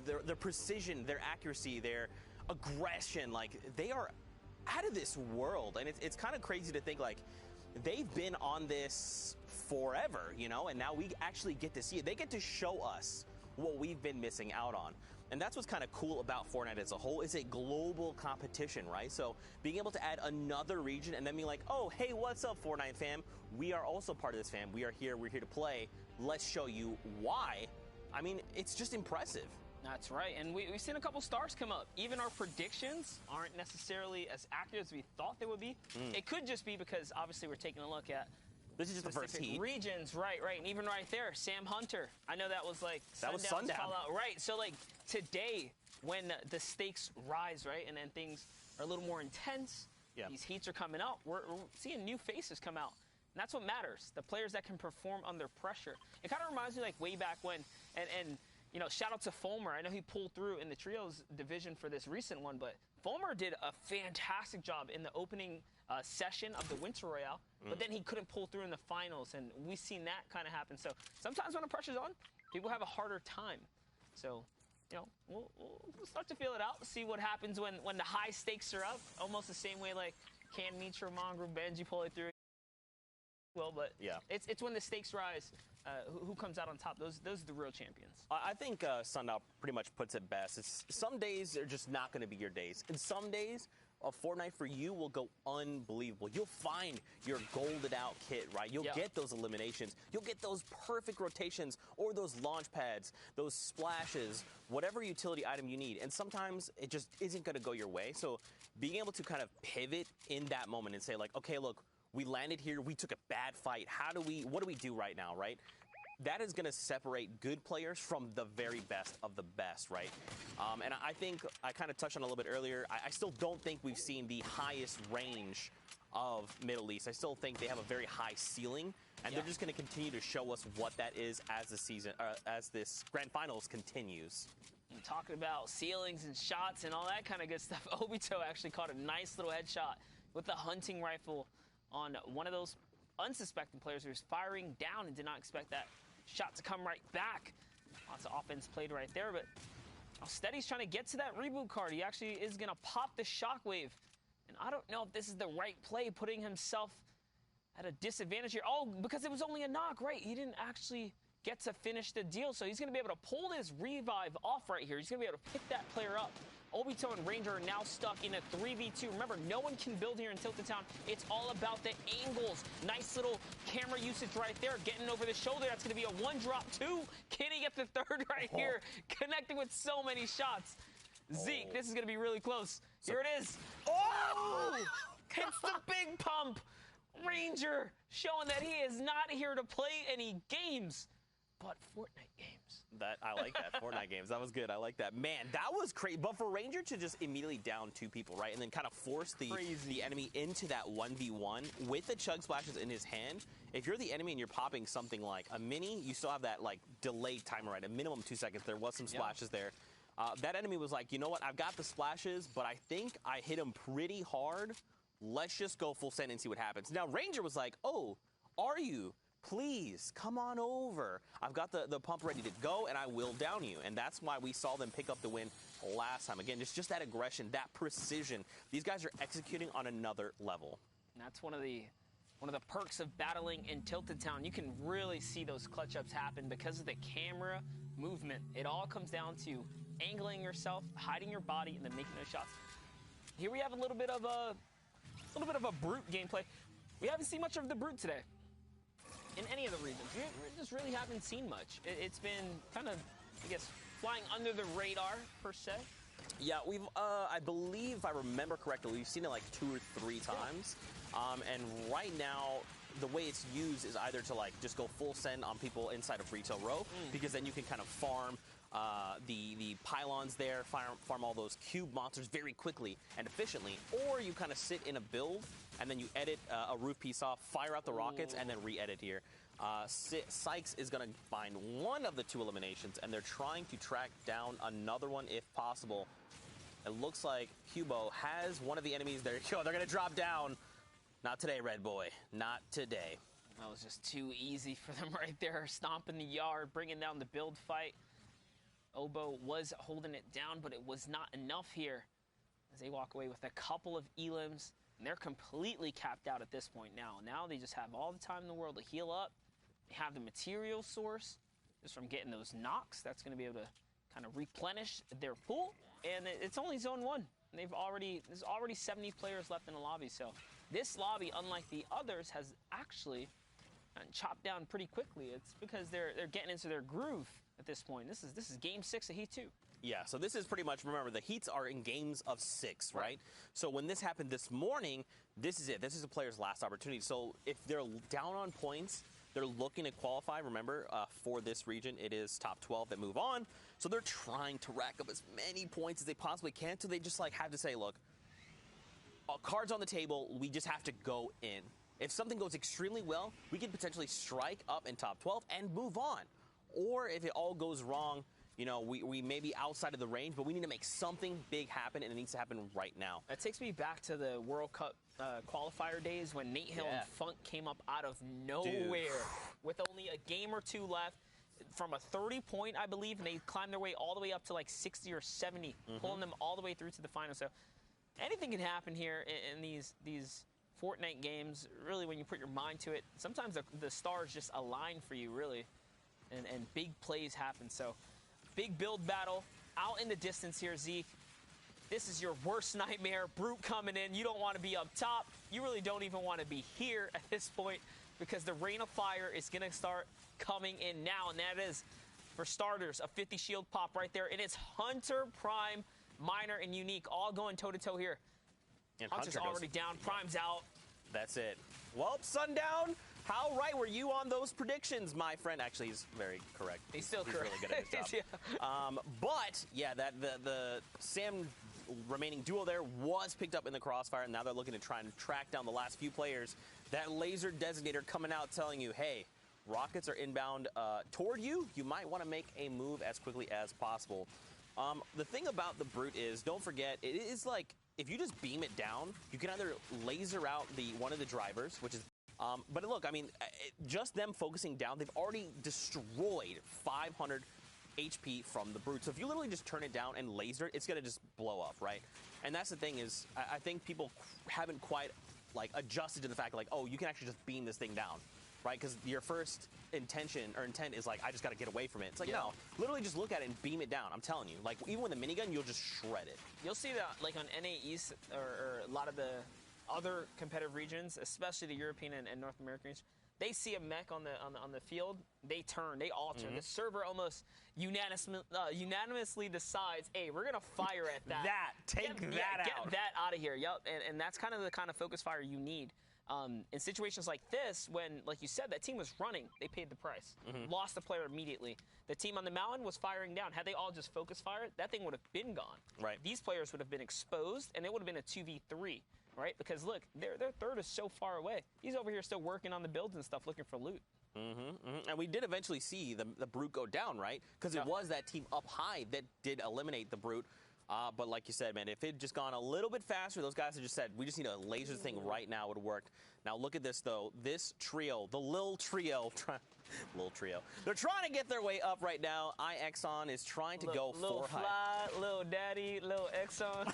Their precision, their accuracy, their aggression, like, they are out of this world. And it's kind of crazy to think, like, they've been on this forever, you know, and now we actually get to see it. They get to show us what we've been missing out on. And that's what's kind of cool about Fortnite as a whole. It's a global competition, right? So being able to add another region and then be like, oh, hey, what's up, Fortnite fam? We are also part of this, fam. We're here to play. Let's show you why. I mean, it's just impressive. That's right, and we've seen a couple stars come up. Even our predictions aren't necessarily as accurate as we thought they would be. It could just be because, obviously, we're taking a look at this is just the first heat. Regions, right, and even right there, Sam Hunter. I know that was like sundown. Fallout, right? So like today, when the stakes rise, right, and then things are a little more intense, these heats are coming out. We're seeing new faces come out, and that's what matters. The players that can perform under pressure. It kind of reminds me like way back when, and you know, shout out to Fulmer. I know he pulled through in the trios division for this recent one, but Fulmer did a fantastic job in the opening session of the Winter Royale, but then he couldn't pull through in the finals, and we've seen that kind of happen. So sometimes when the pressure's on, people have a harder time. So, you know, we'll start to feel it out, see what happens when the high stakes are up, almost the same way like Cam Mitra, Mongrel, Benji pull it through. Well, but yeah, it's when the stakes rise, who comes out on top. Those are the real champions. I think Sundown pretty much puts it best. It's, some days are just not going to be your days, and some days Fortnite for you will go unbelievable. You'll find your golded out kit, right? You'll get those eliminations. You'll get those perfect rotations or those launch pads, those splashes, whatever utility item you need. And sometimes it just isn't going to go your way. So being able to kind of pivot in that moment and say like, okay, look, we landed here. We took a bad fight. What do we do right now, right? That is going to separate good players from the very best of the best, right? And I think I kind of touched on it a little bit earlier. I still don't think we've seen the highest range of Middle East. I still think they have a very high ceiling, and they're just going to continue to show us what that is as the season, as this Grand Finals continues. And talking about ceilings and shots and all that kind of good stuff, Obito actually caught a nice little headshot with the hunting rifle on one of those unsuspecting players who was firing down and did not expect that shot to come right back. Lots of offense played right there, but Steady's trying to get to that reboot card. He actually is going to pop the shockwave. And I don't know if this is the right play, putting himself at a disadvantage here. Oh, because it was only a knock, right? He didn't actually get to finish the deal, so he's going to be able to pull this revive off right here. He's going to be able to pick that player up. Obito and Ranger are now stuck in a 3v2. Remember, no one can build here in Tilted Town. It's all about the angles. Nice little camera usage right there. Getting over the shoulder. That's going to be a one drop, two. Can he get the third right here? Connecting with so many shots. Zeke, this is going to be really close. Here it is. Oh! Hits the big pump. Ranger showing that he is not here to play any games, but Fortnite games. That I like that. Fortnite games. That was good. I like that. Man, that was crazy. But for Ranger to just immediately down 2 people, right, and then kind of force the enemy into that 1v1 with the chug splashes in his hand. If you're the enemy and you're popping something like a mini, you still have that like delayed timer, right? A minimum 2 seconds. There was some splashes there. That enemy was like, you know what? I've got the splashes, but I think I hit him pretty hard. Let's just go full send and see what happens. Now Ranger was like, oh, are you? Please, come on over. I've got the pump ready to go, and I will down you. And that's why we saw them pick up the win last time. Again, just that aggression, that precision. These guys are executing on another level. And that's one of the perks of battling in Tilted Town. You can really see those clutch ups happen because of the camera movement. It all comes down to angling yourself, hiding your body, and then making those shots. Here we have a little bit of a brute gameplay. We haven't seen much of the brute today. In any of the regions, we just really haven't seen much. It's been kind of, I guess, flying under the radar, per se. Yeah, we've, I believe, if I remember correctly, we've seen it like 2 or 3 times. And right now, the way it's used is either to like just go full send on people inside of Retail Row, because then you can kind of farm the pylons there, farm all those cube monsters very quickly and efficiently, or you kind of sit in a build and then you edit a roof piece off, fire out the rockets, and then re-edit here. Sykes is going to find one of the 2 eliminations, and they're trying to track down another one if possible. It looks like Hubo has one of the enemies there. Yo, they're going to drop down. Not today, Red Boy. Not today. That was just too easy for them right there. Stomping the yard, bringing down the build fight. Oboe was holding it down, but it was not enough here as they walk away with a couple of elims, and they're completely capped out at this point now. Now they just have all the time in the world to heal up. They have the material source just from getting those knocks. That's going to be able to kind of replenish their pool, and it's only zone 1. And there's already 70 players left in the lobby, so this lobby, unlike the others, has actually chopped down pretty quickly. It's because they're getting into their groove at this point. This is game 6 of Heat 2. Yeah, so this is pretty much, remember, the Heats are in games of 6, right? So when this happened this morning, this is it. This is a player's last opportunity. So if they're down on points, they're looking to qualify. Remember, for this region, it is top 12 that move on. So they're trying to rack up as many points as they possibly can. So they just like have to say, look, cards on the table, we just have to go in. If something goes extremely well, we can potentially strike up in top 12 and move on. Or if it all goes wrong, you know, we may be outside of the range, but we need to make something big happen, and it needs to happen right now. That takes me back to the World Cup qualifier days when Nate Hill and Funk came up out of nowhere with only a game or 2 left. From a 30-point, I believe, and they climbed their way all the way up to like 60 or 70, pulling them all the way through to the final. So anything can happen here in these Fortnite games, really, when you put your mind to it. Sometimes the stars just align for you, really, and big plays happen. So big build battle out in the distance here, Zeke. This is your worst nightmare. Brute coming in. You don't want to be up top. You really don't even want to be here at this point, because the Rain of Fire is going to start coming in now, and that is, for starters, a 50 shield pop right there, and it's Hunter, Prime, Miner, and Unique all going toe-to-toe here. And Hunter's already down. Prime's out. That's it. Well, Sundown, how right were you on those predictions, my friend? Actually, he's very correct. He's still he's correct. Really good at his job. But yeah, the Sam remaining duo there was picked up in the crossfire, and now they're looking to try and track down the last few players. That laser designator coming out telling you, hey, rockets are inbound toward you. You might want to make a move as quickly as possible. The thing about the Brute is, don't forget, it is like, if you just beam it down, you can either laser out one of the drivers, which is, but look, I mean, just them focusing down, they've already destroyed 500 HP from the Brute. So if you literally just turn it down and laser it, it's going to just blow up, right? And that's the thing is, I think people haven't quite, like, adjusted to the fact, like, oh, you can actually just beam this thing down, right? Because your first intent is like, I just got to get away from it. It's like, no, literally just look at it and beam it down. I'm telling you, like, even with a minigun, you'll just shred it. You'll see that, like, on NA East or a lot of the other competitive regions, especially the European and North American regions, they see a mech on the field, they turn, they alter. The server almost unanimously decides, hey, we're gonna fire at that. Take that out. Get that out of here. Yep, and that's kind of the kind of focus fire you need In situations like this, when, like you said, that team was running, they paid the price. Lost the player immediately. The team on the mountain was firing down. Had they all just focus fired, that thing would have been gone. Right. These players would have been exposed, and it would have been a 2v3, right? Because, look, their third is so far away. He's over here still working on the builds and stuff, looking for loot. And we did eventually see the Brute go down, right? Because it was that team up high that did eliminate the Brute. But like you said, man, if it had just gone a little bit faster, those guys had just said, we just need to laser this thing right now, it would have worked. Now look at this, though. This trio, the Lil Trio, they're trying to get their way up right now. iXon is trying to go Lil for high. Fly, Lil Daddy, Lil Exxon.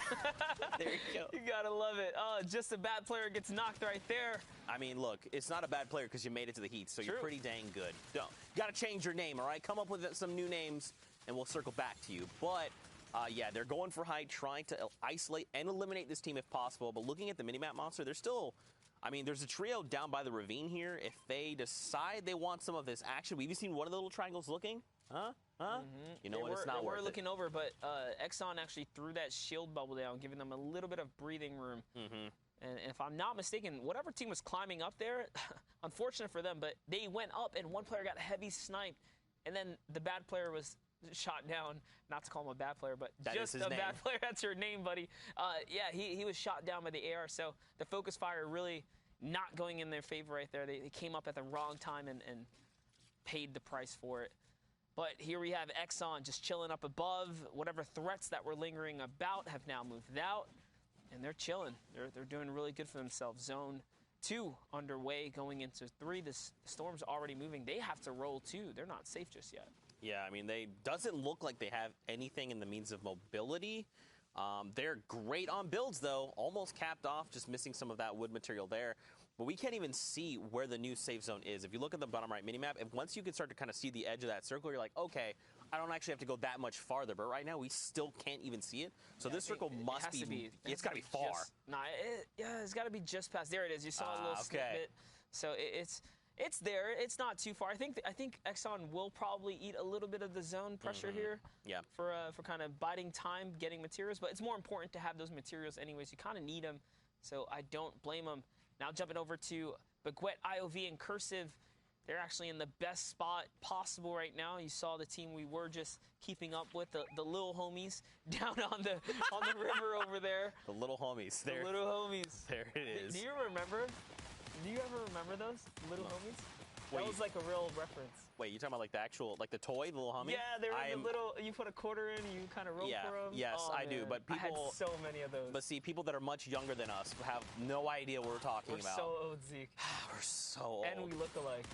There you go. You gotta love it. Just a bad player gets knocked right there. I mean, look, it's not a bad player because you made it to the Heat, so you're True. pretty dang good. You got to change your name, all right? Come up with some new names, and we'll circle back to you. But yeah, they're going for high, trying to isolate and eliminate this team if possible. But looking at the minimap monster, there's still, I mean, there's a trio down by the ravine here. If they decide they want some of this action, we've even seen one of the little triangles looking. You know what? It's not worth it. We're looking over, but Exxon actually threw that shield bubble down, giving them a little bit of breathing room. And if I'm not mistaken, whatever team was climbing up there, unfortunate for them, but they went up and one player got heavy sniped, and then the bad player was shot down. Not to call him a bad player, but that just is his a name. bad player. That's your name, buddy. Yeah, he was shot down by the AR, so the focus fire really not going in their favor right there. They came up at the wrong time and paid the price for it. But here we have Exxon just chilling up above. Whatever threats that were lingering about have now moved out, and they're chilling. They're doing really good for themselves. Zone 2 underway, going into 3. The storm's already moving. They have to roll too. They're not safe just yet. Yeah, I mean, they doesn't look like they have anything in the means of mobility. They're great on builds, though. Almost capped off, just missing some of that wood material there. But we can't even see where the new safe zone is. If you look at the bottom right minimap, once you can start to kind of see the edge of that circle, you're like, okay, I don't actually have to go that much farther. But right now, we still can't even see it. So this circle must be, it's got to be far. It's got to be just past. There it is. You saw a little snippet. So it's there. It's not too far. I think Exxon will probably eat a little bit of the zone pressure here. Yeah. For kind of biding time, getting materials. But it's more important to have those materials anyways. You kind of need them. So I don't blame them. Now jumping over to Baguette, IOV, and Cursive. They're actually in the best spot possible right now. You saw the team we were just keeping up with, the little homies down on the river over there. The little homies. The little homies. There it is. Do you remember? Do you ever remember those little homies? That was like a real reference. Wait, you talking about like the actual, like the toy, the little homie? Yeah, they were the little, you put a quarter in, you kind of roll for them. Yes, I do. But people, I had so many of those. But see, people that are much younger than us have no idea what we're talking about. We're so old, Zeke. We're so old. And we look alike.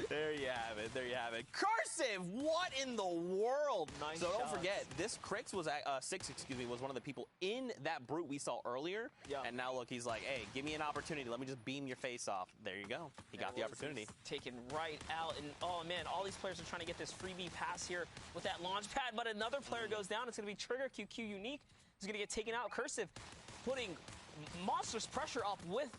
There you have it. There you have it. Cursive, what in the world? Nice so don't shots. forget, this Crix was Six, was one of the people in that Brute we saw earlier. Yeah. And now look, he's like, hey, give me an opportunity. Let me just beam your face off. There you go. He got the opportunity. Taken right out, and oh man, all these players are trying to get this freebie pass here with that launch pad, but another player goes down. It's going to be Trigger QQ Unique. He's going to get taken out. Cursive putting monstrous pressure up with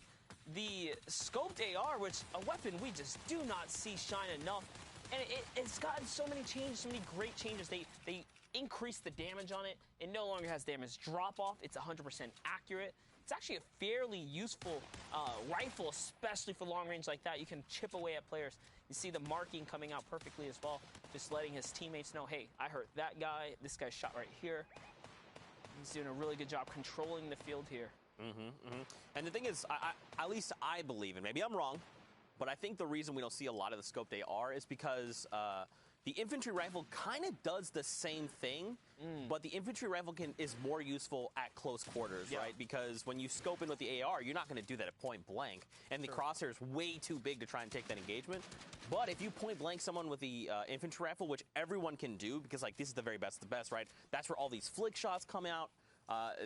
the scoped AR, which a weapon we just do not see shine enough. And it's gotten so many changes, so many great changes. They increased the damage on it. It no longer has damage drop off. It's 100% accurate. It's actually a fairly useful rifle, especially for long range like that. You can chip away at players. You see the marking coming out perfectly as well, just letting his teammates know, hey, I hurt that guy. This guy's shot right here. He's doing a really good job controlling the field here. And the thing is, at least I believe, and maybe I'm wrong, but I think the reason we don't see a lot of the scoped AR is because the infantry rifle kind of does the same thing, but the infantry rifle is more useful at close quarters, right? Because when you scope in with the AR, you're not going to do that at point blank, and the crosshair is way too big to try and take that engagement. But if you point blank someone with the infantry rifle, which everyone can do, because like this is the very best of the best, right? That's where all these flick shots come out.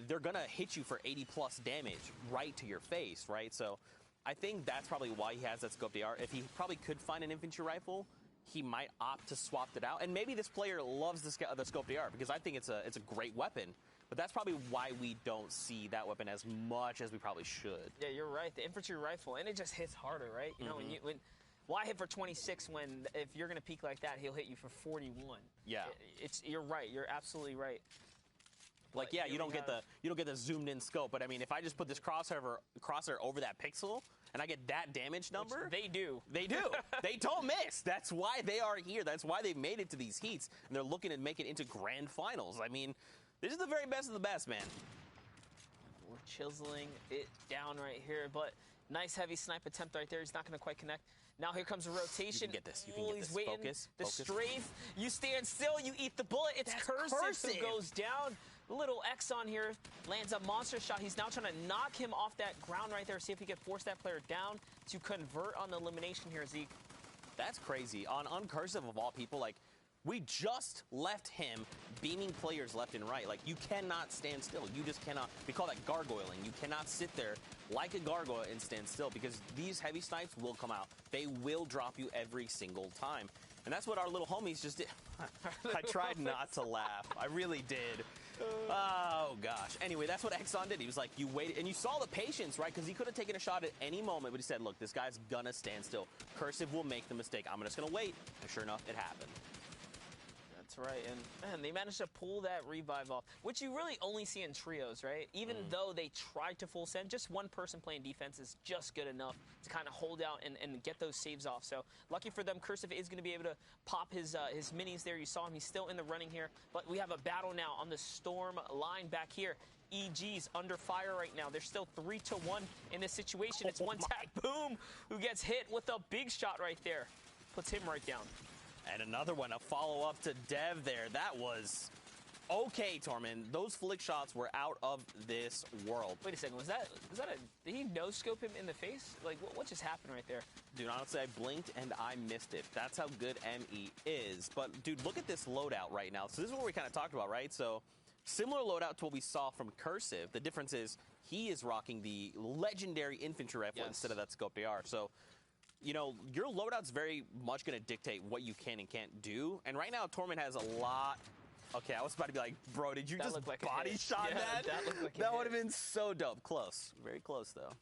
They're going to hit you for 80 plus damage right to your face, right? So I think that's probably why he has that scoped AR. If he probably could find an infantry rifle, he might opt to swap it out. And maybe this player loves the scoped AR because I think it's a great weapon. But that's probably why we don't see that weapon as much as we probably should. Yeah, you're right. The infantry rifle, and it just hits harder, right? You know, why hit for 26 when if you're going to peak like that, he'll hit you for 41? Yeah. You're right. You're absolutely right. Like, yeah, you don't get the zoomed in scope, but I mean, if I just put this crosshair over that pixel and I get that damage number, they do. They don't miss. That's why they are here. That's why they've made it to these heats, and they're looking to make it into grand finals. I mean, this is the very best of the best, man. We're chiseling it down right here, but nice heavy snipe attempt right there. He's not going to quite connect. Now here comes a rotation. You can get this. You can get He's this. waiting. Focus. The Focus. strafe. You stand still. You eat the bullet. It's Cursive who goes down. Little X on here. Lands a monster shot. He's now trying to knock him off that ground right there. See if he can force that player down to convert on the elimination here, Zeke. That's crazy. On Cursive, of all people, like, we just left him beaming players left and right. Like, you cannot stand still. You just cannot. We call that gargoyling. You cannot sit there like a gargoyle and stand still, because these heavy snipes will come out. They will drop you every single time. And that's what our little homies just did. I tried not to laugh. I really did. Oh, gosh. Anyway, that's what Exxon did. He was like, you waited, and you saw the patience, right? Because he could have taken a shot at any moment, but he said, look, this guy's gonna stand still. Cursive will make the mistake. I'm just gonna wait. And sure enough, it happened. That's right, and man, they managed to pull that revive off, which you really only see in trios, right? Even though they tried to full send, just one person playing defense is just good enough to kind of hold out and get those saves off. So lucky for them, Cursive is going to be able to pop his minis there. You saw him; he's still in the running here. But we have a battle now on the Storm line back here. EG's under fire right now. They're still 3-1 in this situation. It's one tap, boom, who gets hit with a big shot right there, puts him right down. And another one, a follow-up to Dev there. That was okay, Tormund. Those flick shots were out of this world. Wait a second, was that a, did he no-scope him in the face? Like, what just happened right there? Dude, honestly, I blinked and I missed it. That's how good ME is. But, dude, look at this loadout right now. So this is what we kind of talked about, right? So similar loadout to what we saw from Cursive. The difference is he is rocking the legendary infantry rifle instead of that scoped AR. So, you know, your loadout's very much going to dictate what you can and can't do. And right now, Tormund has a lot. Okay, I was about to be like, bro, did you just like body shot that? That looked like that would have been so dope. Close. Very close, though.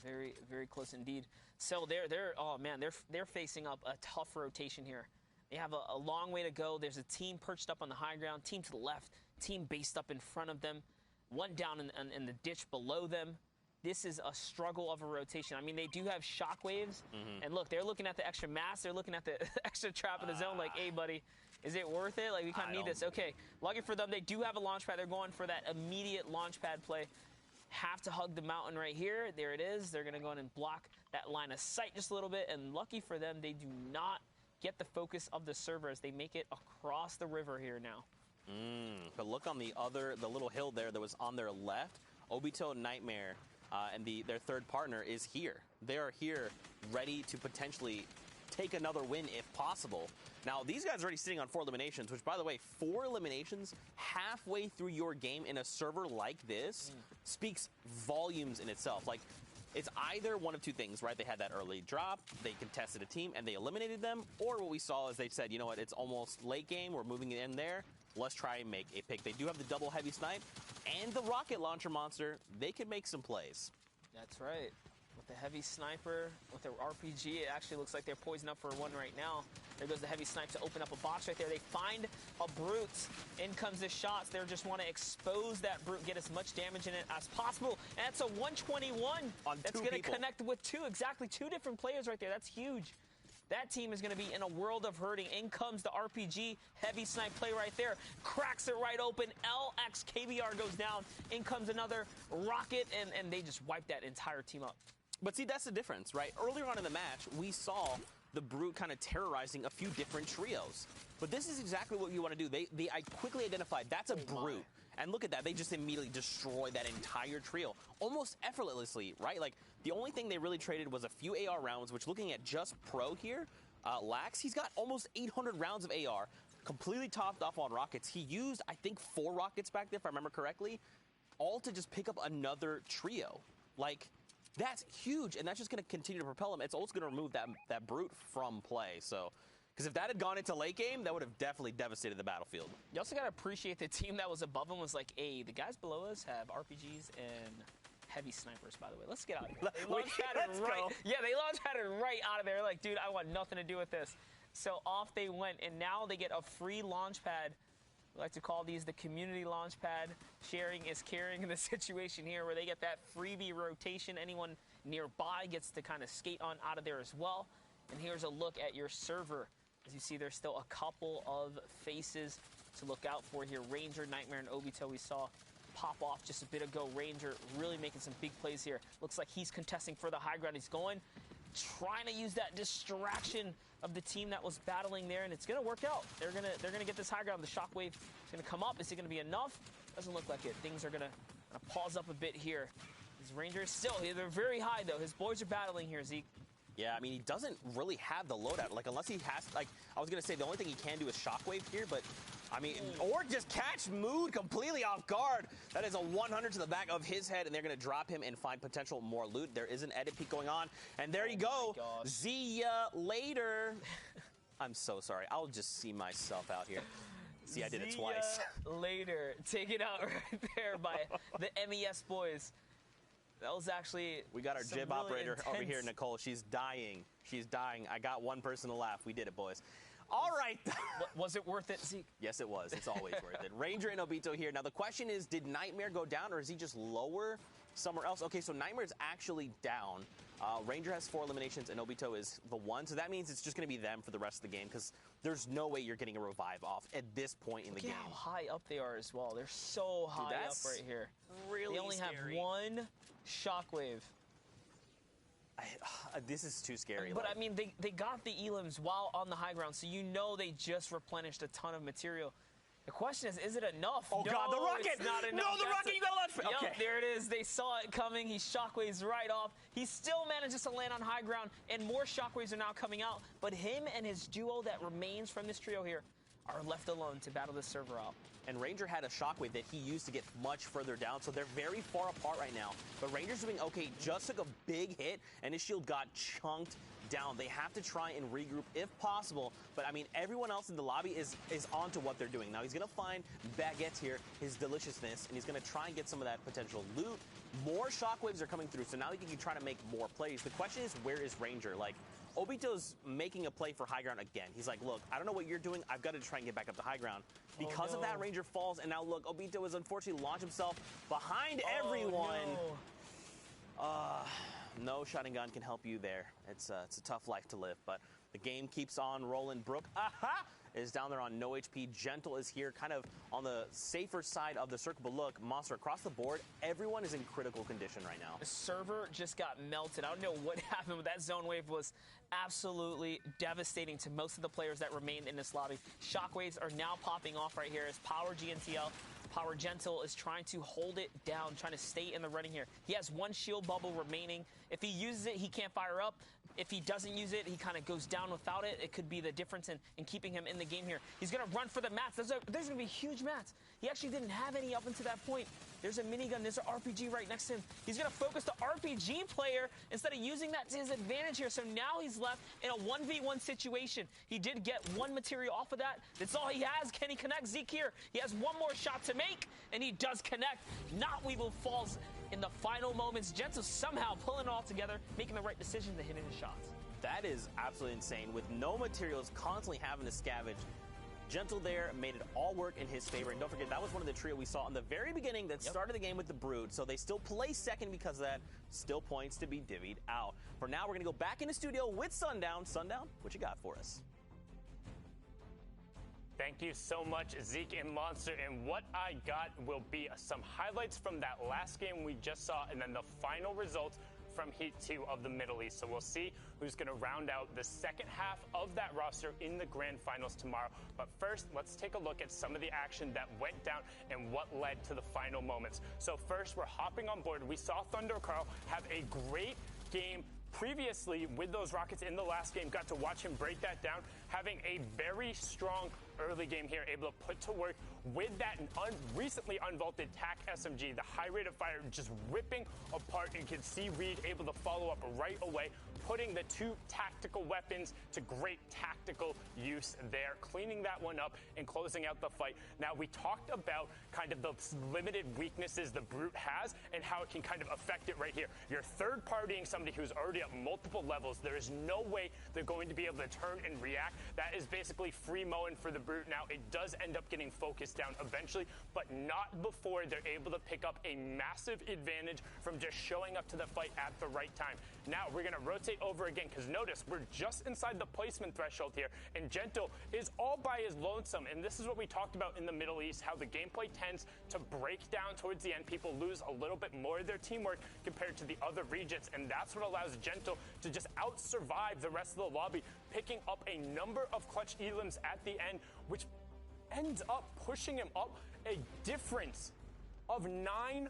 Very, very close indeed. So they're facing up a tough rotation here. They have a long way to go. There's a team perched up on the high ground, team to the left, team based up in front of them, one down in the ditch below them. This is a struggle of a rotation. I mean, they do have shockwaves, and look, they're looking at the extra mass. They're looking at the extra trap in the zone like, hey, buddy, is it worth it? Like, we kind of need this. Okay, lucky for them, they do have a launch pad. They're going for that immediate launch pad play. Have to hug the mountain right here. There it is. They're going to go in and block that line of sight just a little bit, and lucky for them, they do not get the focus of the server as they make it across the river here now. But look on the little hill there that was on their left. Obito, Nightmare, and their third partner is here. They are here ready to potentially take another win if possible. Now, these guys are already sitting on 4 eliminations, which, by the way, 4 eliminations halfway through your game in a server like this speaks volumes in itself. Like, it's either one of two things, right? They had that early drop, they contested a team, and they eliminated them, or what we saw is they said, you know what, it's almost late game, we're moving it in there, let's try and make a pick. They do have the double heavy snipe and the rocket launcher monster. They can make some plays. That's right. With the heavy sniper, with their RPG, it actually looks like they're poised up for one right now. There goes the heavy snipe to open up a box right there. They find a brute. In comes the shots. They just want to expose that brute, get as much damage in it as possible. And that's a 121. On that's two going to people. connect with exactly two different players right there. That's huge. That team is going to be in a world of hurting. In comes the RPG. Heavy snipe play right there. Cracks it right open. LX KBR goes down. In comes another rocket, and they just wipe that entire team up. But see, that's the difference, right? Earlier on in the match, we saw the brute kind of terrorizing a few different trios. But this is exactly what you want to do. I quickly identified that's a brute. And look at that. They just immediately destroyed that entire trio almost effortlessly, right? Like, the only thing they really traded was a few AR rounds, which looking at just Pro here, Lax, he's got almost 800 rounds of AR, completely topped off on rockets. He used, I think, 4 rockets back there, if I remember correctly, all to just pick up another trio. Like, that's huge, and that's just going to continue to propel him. It's also going to remove that brute from play. So, because if that had gone into late game, that would have definitely devastated the battlefield. You also got to appreciate the team that was above him was like, hey, the guys below us have RPGs and heavy snipers, by the way. Let's get out of here. They launch pattern right. Yeah, they launch pattern right out of there. Like, dude, I want nothing to do with this. So off they went, and now they get a free launch pad We like to call these the community launch pad. Sharing is caring in the situation here where they get that freebie rotation. Anyone nearby gets to kind of skate on out of there as well. And here's a look at your server. As you see, there's still a couple of faces to look out for here. Ranger, Nightmare, and Obito we saw pop off just a bit ago. Ranger really making some big plays here. Looks like he's contesting for the high ground. He's trying to use that distraction of the team that was battling there, and it's going to work out. They're gonna get this high ground. The shockwave is going to come up. Is it going to be enough? Doesn't look like it. Things are going to pause up a bit here. His Ranger is still, they're very high, though. His boys are battling here, Zeke. Yeah, I mean, he doesn't really have the loadout. Like, unless he has, like, I was going to say the only thing he can do is shockwave here, but, I mean, or just catch Mood completely off guard. That is a 100 to the back of his head, and they're going to drop him and find potential more loot. There is an edit peek going on, and there you go. See ya later. I'm so sorry. I'll just see myself out here. See, I did it twice. Later. Take it out right there by the MES boys. That was actually. We got our jib really operator intense. over here, Nicole. She's dying. She's dying. I got one person to laugh. We did it, boys. All right. Was it worth it, Zeke? Yes, it was. It's always worth it. Ranger and Obito here. Now, the question is, did Nightmare go down, or is he just lower somewhere else? Okay, so Nightmare's actually down. Ranger has 4 eliminations, and Obito is the 1. So that means it's just going to be them for the rest of the game, because there's no way you're getting a revive off at this point in the game. Look how high up they are as well. They're so high up right here. Really They only scary. have 1 shockwave. This is too scary. But, I mean, they got the elims while on the high ground, so you know they just replenished a ton of material. The question is it enough? Oh, no, God, the rocket! It's not enough. No, the rocket, you got a lot. Yep, there it is. They saw it coming. He shockwaves right off. He still manages to land on high ground, and more shockwaves are now coming out. But him and his duo that remains from this trio here are left alone to battle this server out. And Ranger had a shockwave that he used to get much further down, so they're very far apart right now. But Ranger's doing okay, just took a big hit, and his shield got chunked down. They have to try and regroup if possible, but I mean, everyone else in the lobby is onto what they're doing. Now, he's going to find Baguettes here, his deliciousness, and he's going to try and get some of that potential loot. More shockwaves are coming through, so now he can try to make more plays. The question is, where is Ranger? Like, Obito's making a play for high ground again. He's like, look, I don't know what you're doing. I've got to try and get back up to high ground. Because of that, Ranger falls, and now look, Obito has unfortunately launched himself behind everyone. No shotting gun can help you there. It's a tough life to live, but the game keeps on rolling. Brook, is down there on no HP. Gentle is here, kind of on the safer side of the circle. But look, Monster, across the board, everyone is in critical condition right now. The server just got melted. I don't know what happened, but that zone wave was absolutely devastating to most of the players that remained in this lobby. Shockwaves are now popping off right here as Power GNTL. Power Gentle is trying to hold it down, trying to stay in the running here. He has 1 shield bubble remaining. If he uses it, he can't fire up. If he doesn't use it, he kind of goes down without it. It could be the difference in keeping him in the game here. He's going to run for the mats. There's going to be huge mats. He actually didn't have any up until that point. There's a minigun. There's an RPG right next to him. He's going to focus the RPG player instead of using that to his advantage here. So now he's left in a 1v1 situation. He did get 1 material off of that. That's all he has. Can he connect? Zeke here. He has 1 more shot to make, and he does connect. Not Weevil falls in the final moments. Gentle somehow pulling it all together, making the right decision to hit his shots. That is absolutely insane. With no materials, constantly having to scavenge. Gentle there made it all work in his favor. And don't forget, that was one of the trio we saw in the very beginning that started the game with the Brood. So they still play second because of that. Still points to be divvied out. For now, we're going to go back into studio with Sundown. Sundown, what you got for us? Thank you so much, Zeke and Monster. And what I got will be some highlights from that last game we just saw, and then the final results from Heat 2 of the Middle East. So we'll see who's going to round out the second half of that roster in the grand finals tomorrow. But first, let's take a look at some of the action that went down and what led to the final moments. So first, we're hopping on board. We saw Thunder Carl have a great game previously with those Rockets in the last game. Got to watch him break that down, having a very strong early game here, able to put to work with that recently unvaulted TAC SMG, the high rate of fire just ripping apart. You can see Reed able to follow up right away, putting the two tactical weapons to great tactical use there, cleaning that one up and closing out the fight. Now, we talked about kind of the limited weaknesses the Brute has and how it can kind of affect it right here. You're third-partying somebody who's already at multiple levels. There is no way they're going to be able to turn and react. That is basically free mowing for the Brute. Now, it does end up getting focused down eventually, but not before they're able to pick up a massive advantage from just showing up to the fight at the right time. Now, we're going to rotate over again, because notice, we're just inside the placement threshold here, and Gento is all by his lonesome, and this is what we talked about in the Middle East, how the gameplay tends to break down towards the end. People lose a little bit more of their teamwork compared to the other regions, and that's what allows Gento to just out-survive the rest of the lobby, picking up a number of clutch elims at the end, which ends up pushing him up a difference of 9+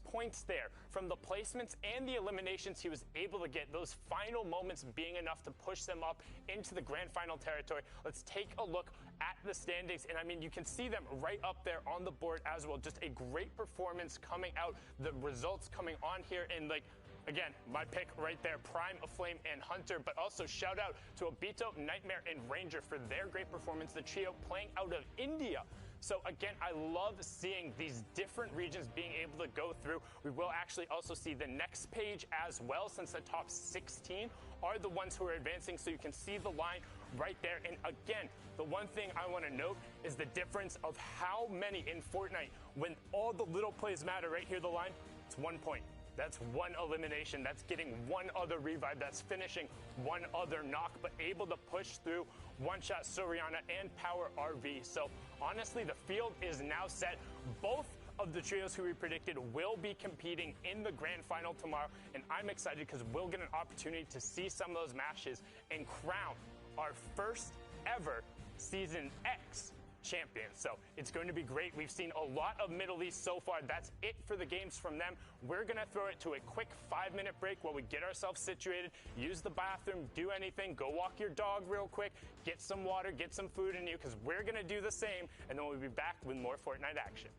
points there from the placements and the eliminations he was able to get, those final moments being enough to push them up into the grand final territory. Let's take a look at the standings, and I mean, you can see them right up there on the board as well. Just a great performance coming out, the results coming on here, and like, again, my pick right there, Prime, Aflame, and Hunter, but also shout out to Obito, Nightmare, and Ranger for their great performance, the trio playing out of India. So again, I love seeing these different regions being able to go through. We will actually also see the next page as well, since the top 16 are the ones who are advancing, so you can see the line right there. And again, the one thing I want to note is the difference of how many in Fortnite, when all the little plays matter. Right here, the line, it's 1 point. That's one elimination. That's getting one other revive. That's finishing one other knock, but able to push through one-shot Soriana and Power RV. So honestly, the field is now set. Both of the trios who we predicted will be competing in the grand final tomorrow, and I'm excited because we'll get an opportunity to see some of those matches and crown our first ever Season X champion. So it's going to be great. We've seen a lot of Middle East so far. That's it for the games from them. We're going to throw it to a quick 5-minute break while we get ourselves situated, use the bathroom, do anything, go walk your dog real quick, get some water, get some food in you, because we're going to do the same, and then we'll be back with more Fortnite action.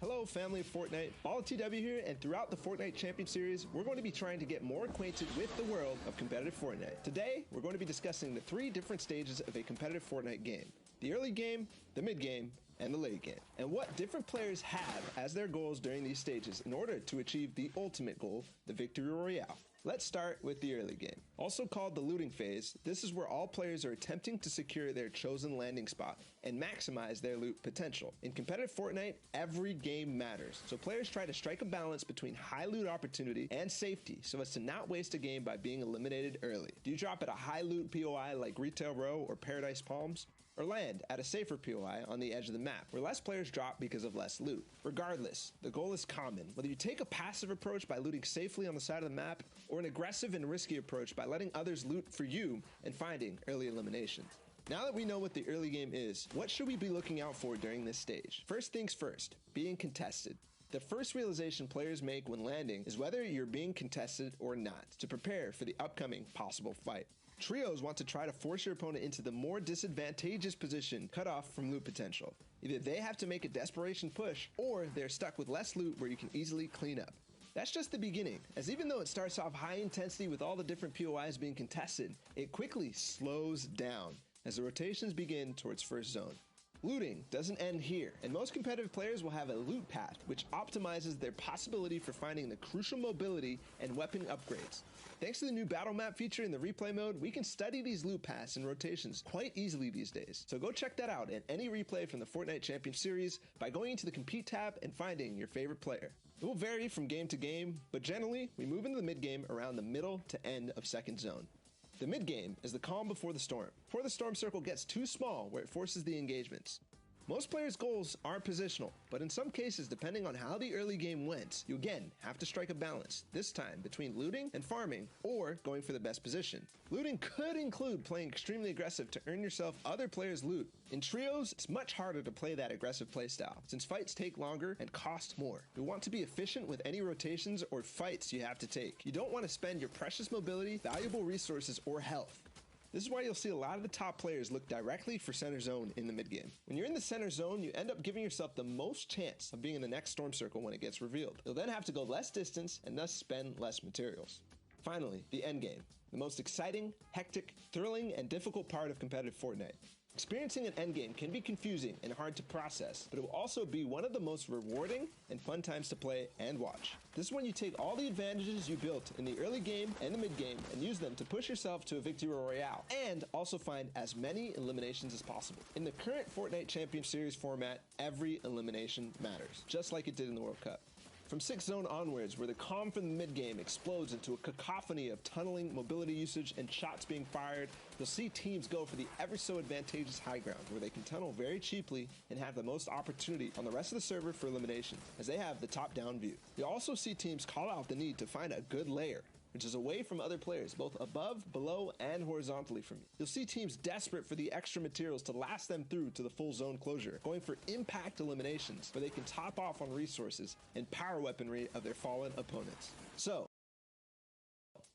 Hello, family of Fortnite. AlotTW here, and throughout the Fortnite Champion Series, we're going to be trying to get more acquainted with the world of competitive Fortnite. Today, we're going to be discussing the 3 different stages of a competitive Fortnite game: the early game, the mid game, and the late game, and what different players have as their goals during these stages in order to achieve the ultimate goal, the Victory Royale. Let's start with the early game. Also called the looting phase, this is where all players are attempting to secure their chosen landing spot and maximize their loot potential. In competitive Fortnite, every game matters, so players try to strike a balance between high loot opportunity and safety so as to not waste a game by being eliminated early. Do you drop at a high loot POI like Retail Row or Paradise Palms? Or land at a safer POI on the edge of the map, where less players drop because of less loot? Regardless, the goal is common. Whether you take a passive approach by looting safely on the side of the map, or an aggressive and risky approach by letting others loot for you and finding early eliminations. Now that we know what the early game is, what should we be looking out for during this stage? First things first, being contested. The first realization players make when landing is whether you're being contested or not, to prepare for the upcoming possible fight. Trios want to try to force your opponent into the more disadvantageous position cut off from loot potential. Either they have to make a desperation push, or they're stuck with less loot where you can easily clean up. That's just the beginning, as even though it starts off high intensity with all the different POIs being contested, it quickly slows down as the rotations begin towards first zone. Looting doesn't end here, and most competitive players will have a loot path, which optimizes their possibility for finding the crucial mobility and weapon upgrades. Thanks to the new battle map feature in the replay mode, we can study these loot paths and rotations quite easily these days. So go check that out in any replay from the Fortnite Champion Series by going into the Compete tab and finding your favorite player. It will vary from game to game, but generally, we move into the mid game around the middle to end of second zone. The mid game is the calm before the storm circle gets too small where it forces the engagements. Most players' goals aren't positional, but in some cases, depending on how the early game went, you again have to strike a balance, this time between looting and farming, or going for the best position. Looting could include playing extremely aggressive to earn yourself other players' loot. In trios, it's much harder to play that aggressive playstyle, since fights take longer and cost more. You want to be efficient with any rotations or fights you have to take. You don't want to spend your precious mobility, valuable resources, or health. This is why you'll see a lot of the top players look directly for center zone in the mid-game. When you're in the center zone, you end up giving yourself the most chance of being in the next storm circle when it gets revealed. You'll then have to go less distance and thus spend less materials. Finally, the endgame, the most exciting, hectic, thrilling, and difficult part of competitive Fortnite. Experiencing an endgame can be confusing and hard to process, but it will also be one of the most rewarding and fun times to play and watch. This is when you take all the advantages you built in the early game and the mid game and use them to push yourself to a victory royale, and also find as many eliminations as possible. In the current Fortnite Champion Series format, every elimination matters, just like it did in the World Cup. From 6th zone onwards, where the calm from the mid-game explodes into a cacophony of tunneling, mobility usage, and shots being fired, you'll see teams go for the ever so advantageous high ground, where they can tunnel very cheaply and have the most opportunity on the rest of the server for elimination, as they have the top-down view. You'll also see teams call out the need to find a good layer, which is away from other players, both above, below, and horizontally from you. You'll see teams desperate for the extra materials to last them through to the full zone closure, going for impact eliminations, where they can top off on resources and power weaponry of their fallen opponents. So,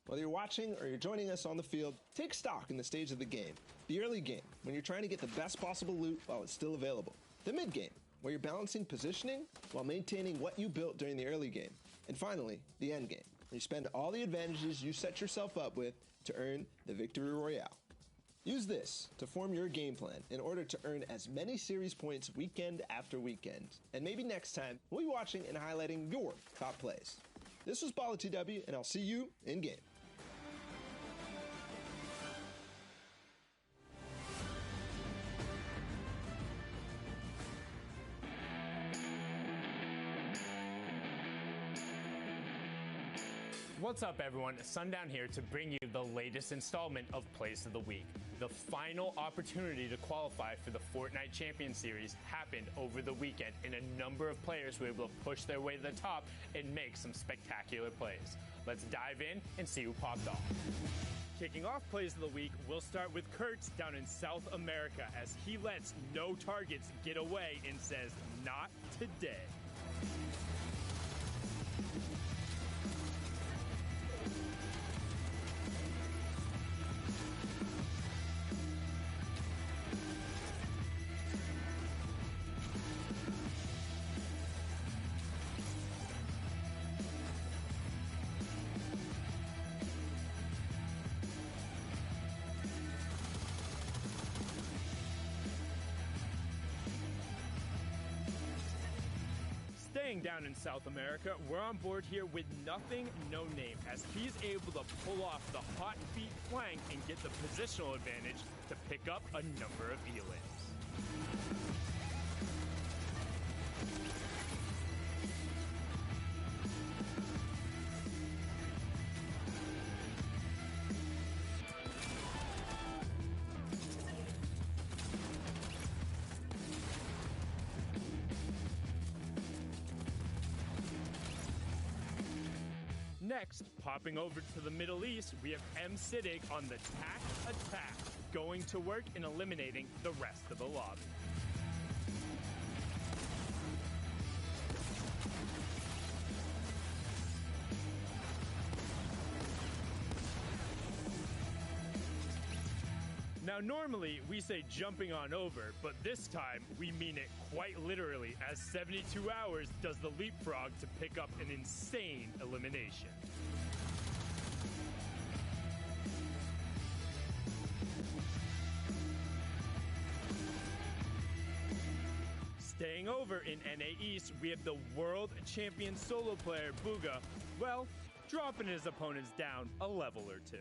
whether you're watching or you're joining us on the field, take stock in the stage of the game. The early game, when you're trying to get the best possible loot while it's still available. The mid game, where you're balancing positioning while maintaining what you built during the early game. And finally, the end game, where you spend all the advantages you set yourself up with to earn the victory royale. Use this to form your game plan in order to earn as many series points weekend after weekend. And maybe next time, we'll be watching and highlighting your top plays. This was BallTW, and I'll see you in game. What's up, everyone? Sundown here to bring you the latest installment of Plays of the Week. The final opportunity to qualify for the Fortnite Champion Series happened over the weekend, and a number of players were able to push their way to the top and make some spectacular plays. Let's dive in and see who popped off. Kicking off Plays of the Week, we'll start with Kurtz down in South America as he lets no targets get away and says, "Not today." Staying down in South America, we're on board here with Nothing No Name as he's able to pull off the hot feet flank and get the positional advantage to pick up a number of elims. Next, popping over to the Middle East, we have M. Siddig on the Tac Attack, going to work and eliminating the rest of the lobby. Now, normally we say jumping on over, but this time we mean it quite literally, as 72 hours does the leapfrog to pick up an insane elimination. Staying over in NA East, we have the world champion solo player Booga, well, dropping his opponents down a level or two.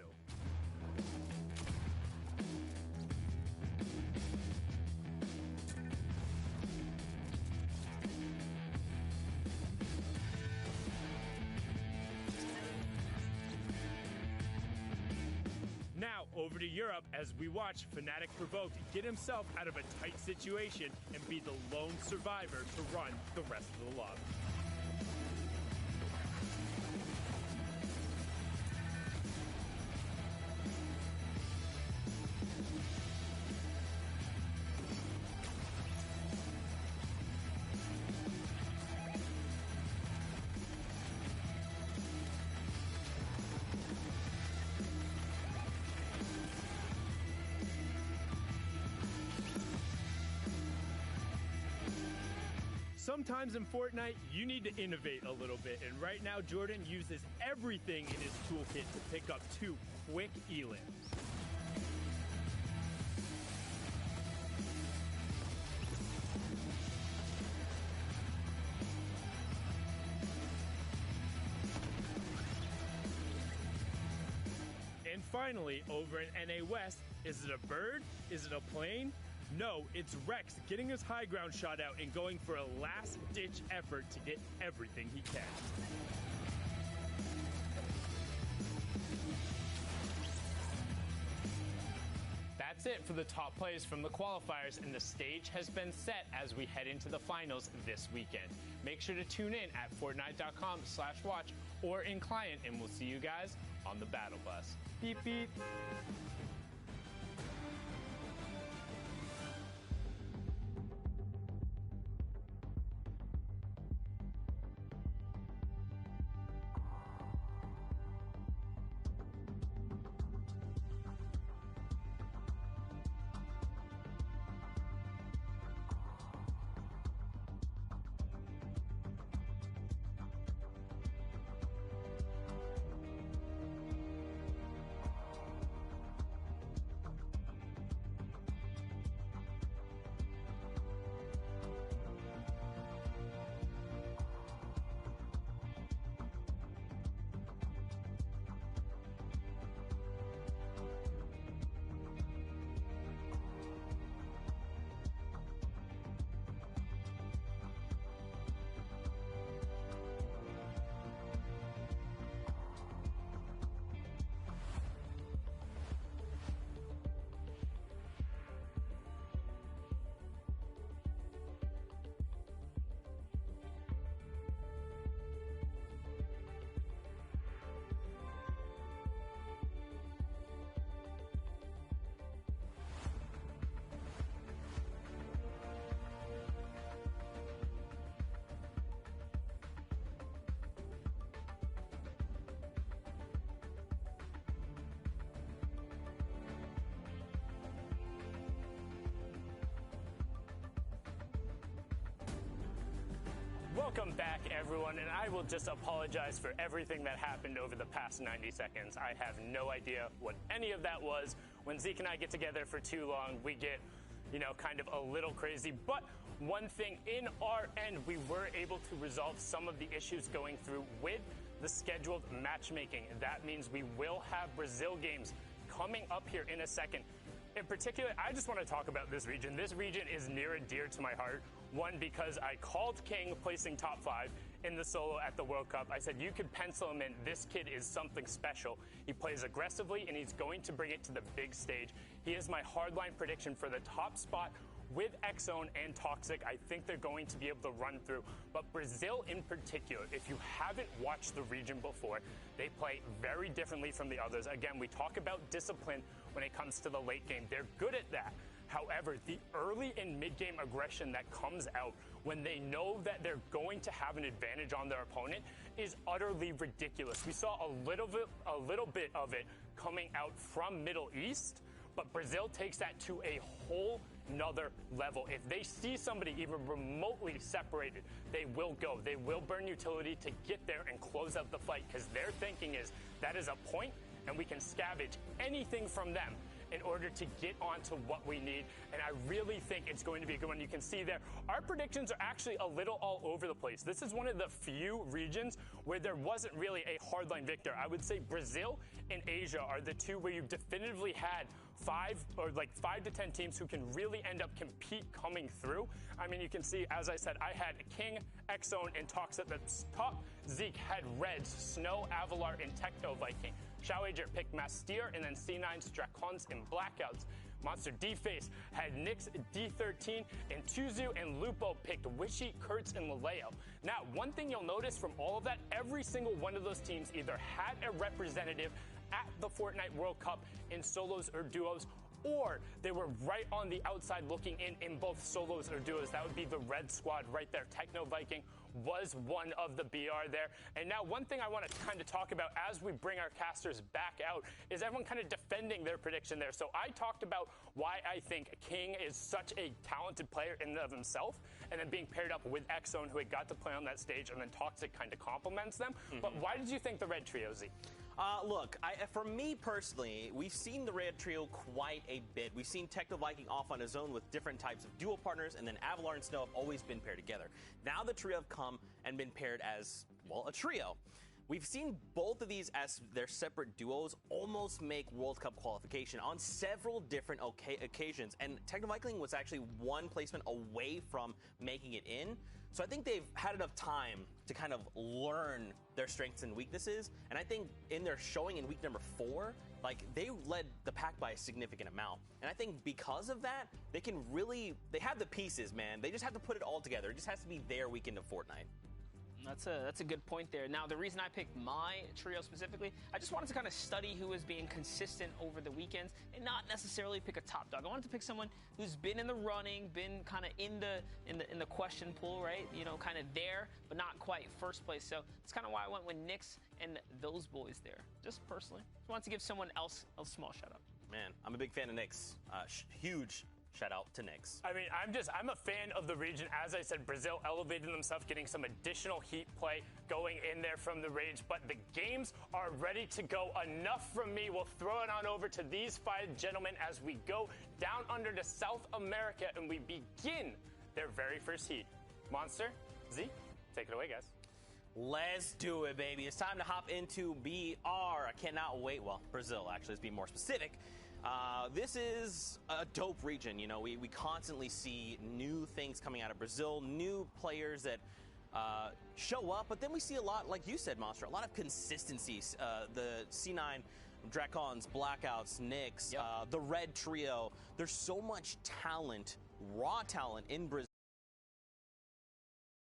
Now, over to Europe as we watch Fnatic Provoked get himself out of a tight situation and be the lone survivor to run the rest of the lobby. Sometimes in Fortnite, you need to innovate a little bit, and right now Jordan uses everything in his toolkit to pick up 2 quick elims. And finally, over in NA West, is it a bird? Is it a plane? No, it's Rex getting his high ground shot out and going for a last-ditch effort to get everything he can. That's it for the top plays from the qualifiers, and the stage has been set as we head into the finals this weekend. Make sure to tune in at Fortnite.com/watch or in client, and we'll see you guys on the battle bus. Beep, beep. Welcome back, everyone, and I will just apologize for everything that happened over the past 90 seconds. I have no idea what any of that was. When Zeke and I get together for too long, we get, kind of a little crazy. But one thing in our end, we were able to resolve some of the issues going through with the scheduled matchmaking. That means we will have Brazil games coming up here in a second. In particular, I just want to talk about this region. This region is near and dear to my heart. One, because I called King placing top 5 in the solo at the World Cup. I said, you could pencil him in. This kid is something special. He plays aggressively, and he's going to bring it to the big stage. He is my hardline prediction for the top spot with X-Zone and Toxic. I think they're going to be able to run through. But Brazil in particular, if you haven't watched the region before, they play very differently from the others. Again, we talk about discipline when it comes to the late game. They're good at that. However, the early and mid-game aggression that comes out when they know that they're going to have an advantage on their opponent is utterly ridiculous. We saw a little bit of it coming out from Middle East, but Brazil takes that to a whole nother level. If they see somebody even remotely separated, they will go. They will burn utility to get there and close out the fight, because their thinking is that is a point and we can scavenge anything from them in order to get onto what we need. And I really think it's going to be a good one. You can see there, our predictions are actually a little all over the place. This is one of the few regions where there wasn't really a hardline victor. I would say Brazil and Asia are the two where you've definitively had 5 to 10 teams who can really end up compete coming through. I mean, you can see, as I said, I had King, X-Zone, and Tox at the top. Zeke had Reds, Snow, Avalar, and Techno Viking. Showager picked Mastier, and then C9's Dracons and Blackouts. Monster D-Face had Nyx, D13, and Tuzu and Lupo picked Wishy, Kurtz, and Laleo. Now, one thing you'll notice from all of that, every single one of those teams either had a representative at the Fortnite World Cup in solos or duos, or they were right on the outside looking in both solos or duos. That would be the red squad right there. Techno Viking was one of the BR there. And now one thing I want to kind of talk about as we bring our casters back out is everyone kind of defending their prediction there. So I talked about why I think King is such a talented player in and of himself, and then being paired up with X-Zone, who had got to play on that stage, and then Toxic kind of complements them. But why did you think the red trio, Z? Look, for me personally, we've seen the Red Trio quite a bit. We've seen Techno Viking off on his own with different types of dual partners, and then Avalar and Snow have always been paired together. Now the trio have come and been paired as, well, a trio. We've seen both of these as their separate duos almost make World Cup qualification on several different occasions, and Techno Viking was actually one placement away from making it in. So I think they've had enough time to kind of learn their strengths and weaknesses, and I think in their showing in week number 4, like, they led the pack by a significant amount. And I think because of that, they have the pieces, man. They just have to put it all together. It just has to be their weekend of Fortnite. That's a good point there. Now, the reason I picked my trio specifically, I just wanted to kind of study who was being consistent over the weekends and not necessarily pick a top dog. I wanted to pick someone who's been in the running, been kind of in the question pool, right? You know, kind of there, but not quite first place. So that's kind of why I went with Nyx and those boys there. Just personally, just wanted to give someone else a small shout out. Man, I'm a big fan of Nyx. Huge shout out to Nyx. I mean, I'm a fan of the region. As I said, Brazil elevating themselves, getting some additional heat play going in there from the Rage, but the games are ready to go. Enough from me. We'll throw it on over to these 5 gentlemen as we go down under to South America and we begin their very first heat. Monster, Z, take it away, guys. Let's do it, baby. It's time to hop into BR. I cannot wait. Well, Brazil, actually, let's be more specific. This is a dope region. You know, we constantly see new things coming out of Brazil, new players that show up, but then we see a lot, like you said, Monster, a lot of consistencies. The C9, Dracons, Blackouts, Nyx, the Red Trio. There's so much talent, raw talent in Brazil.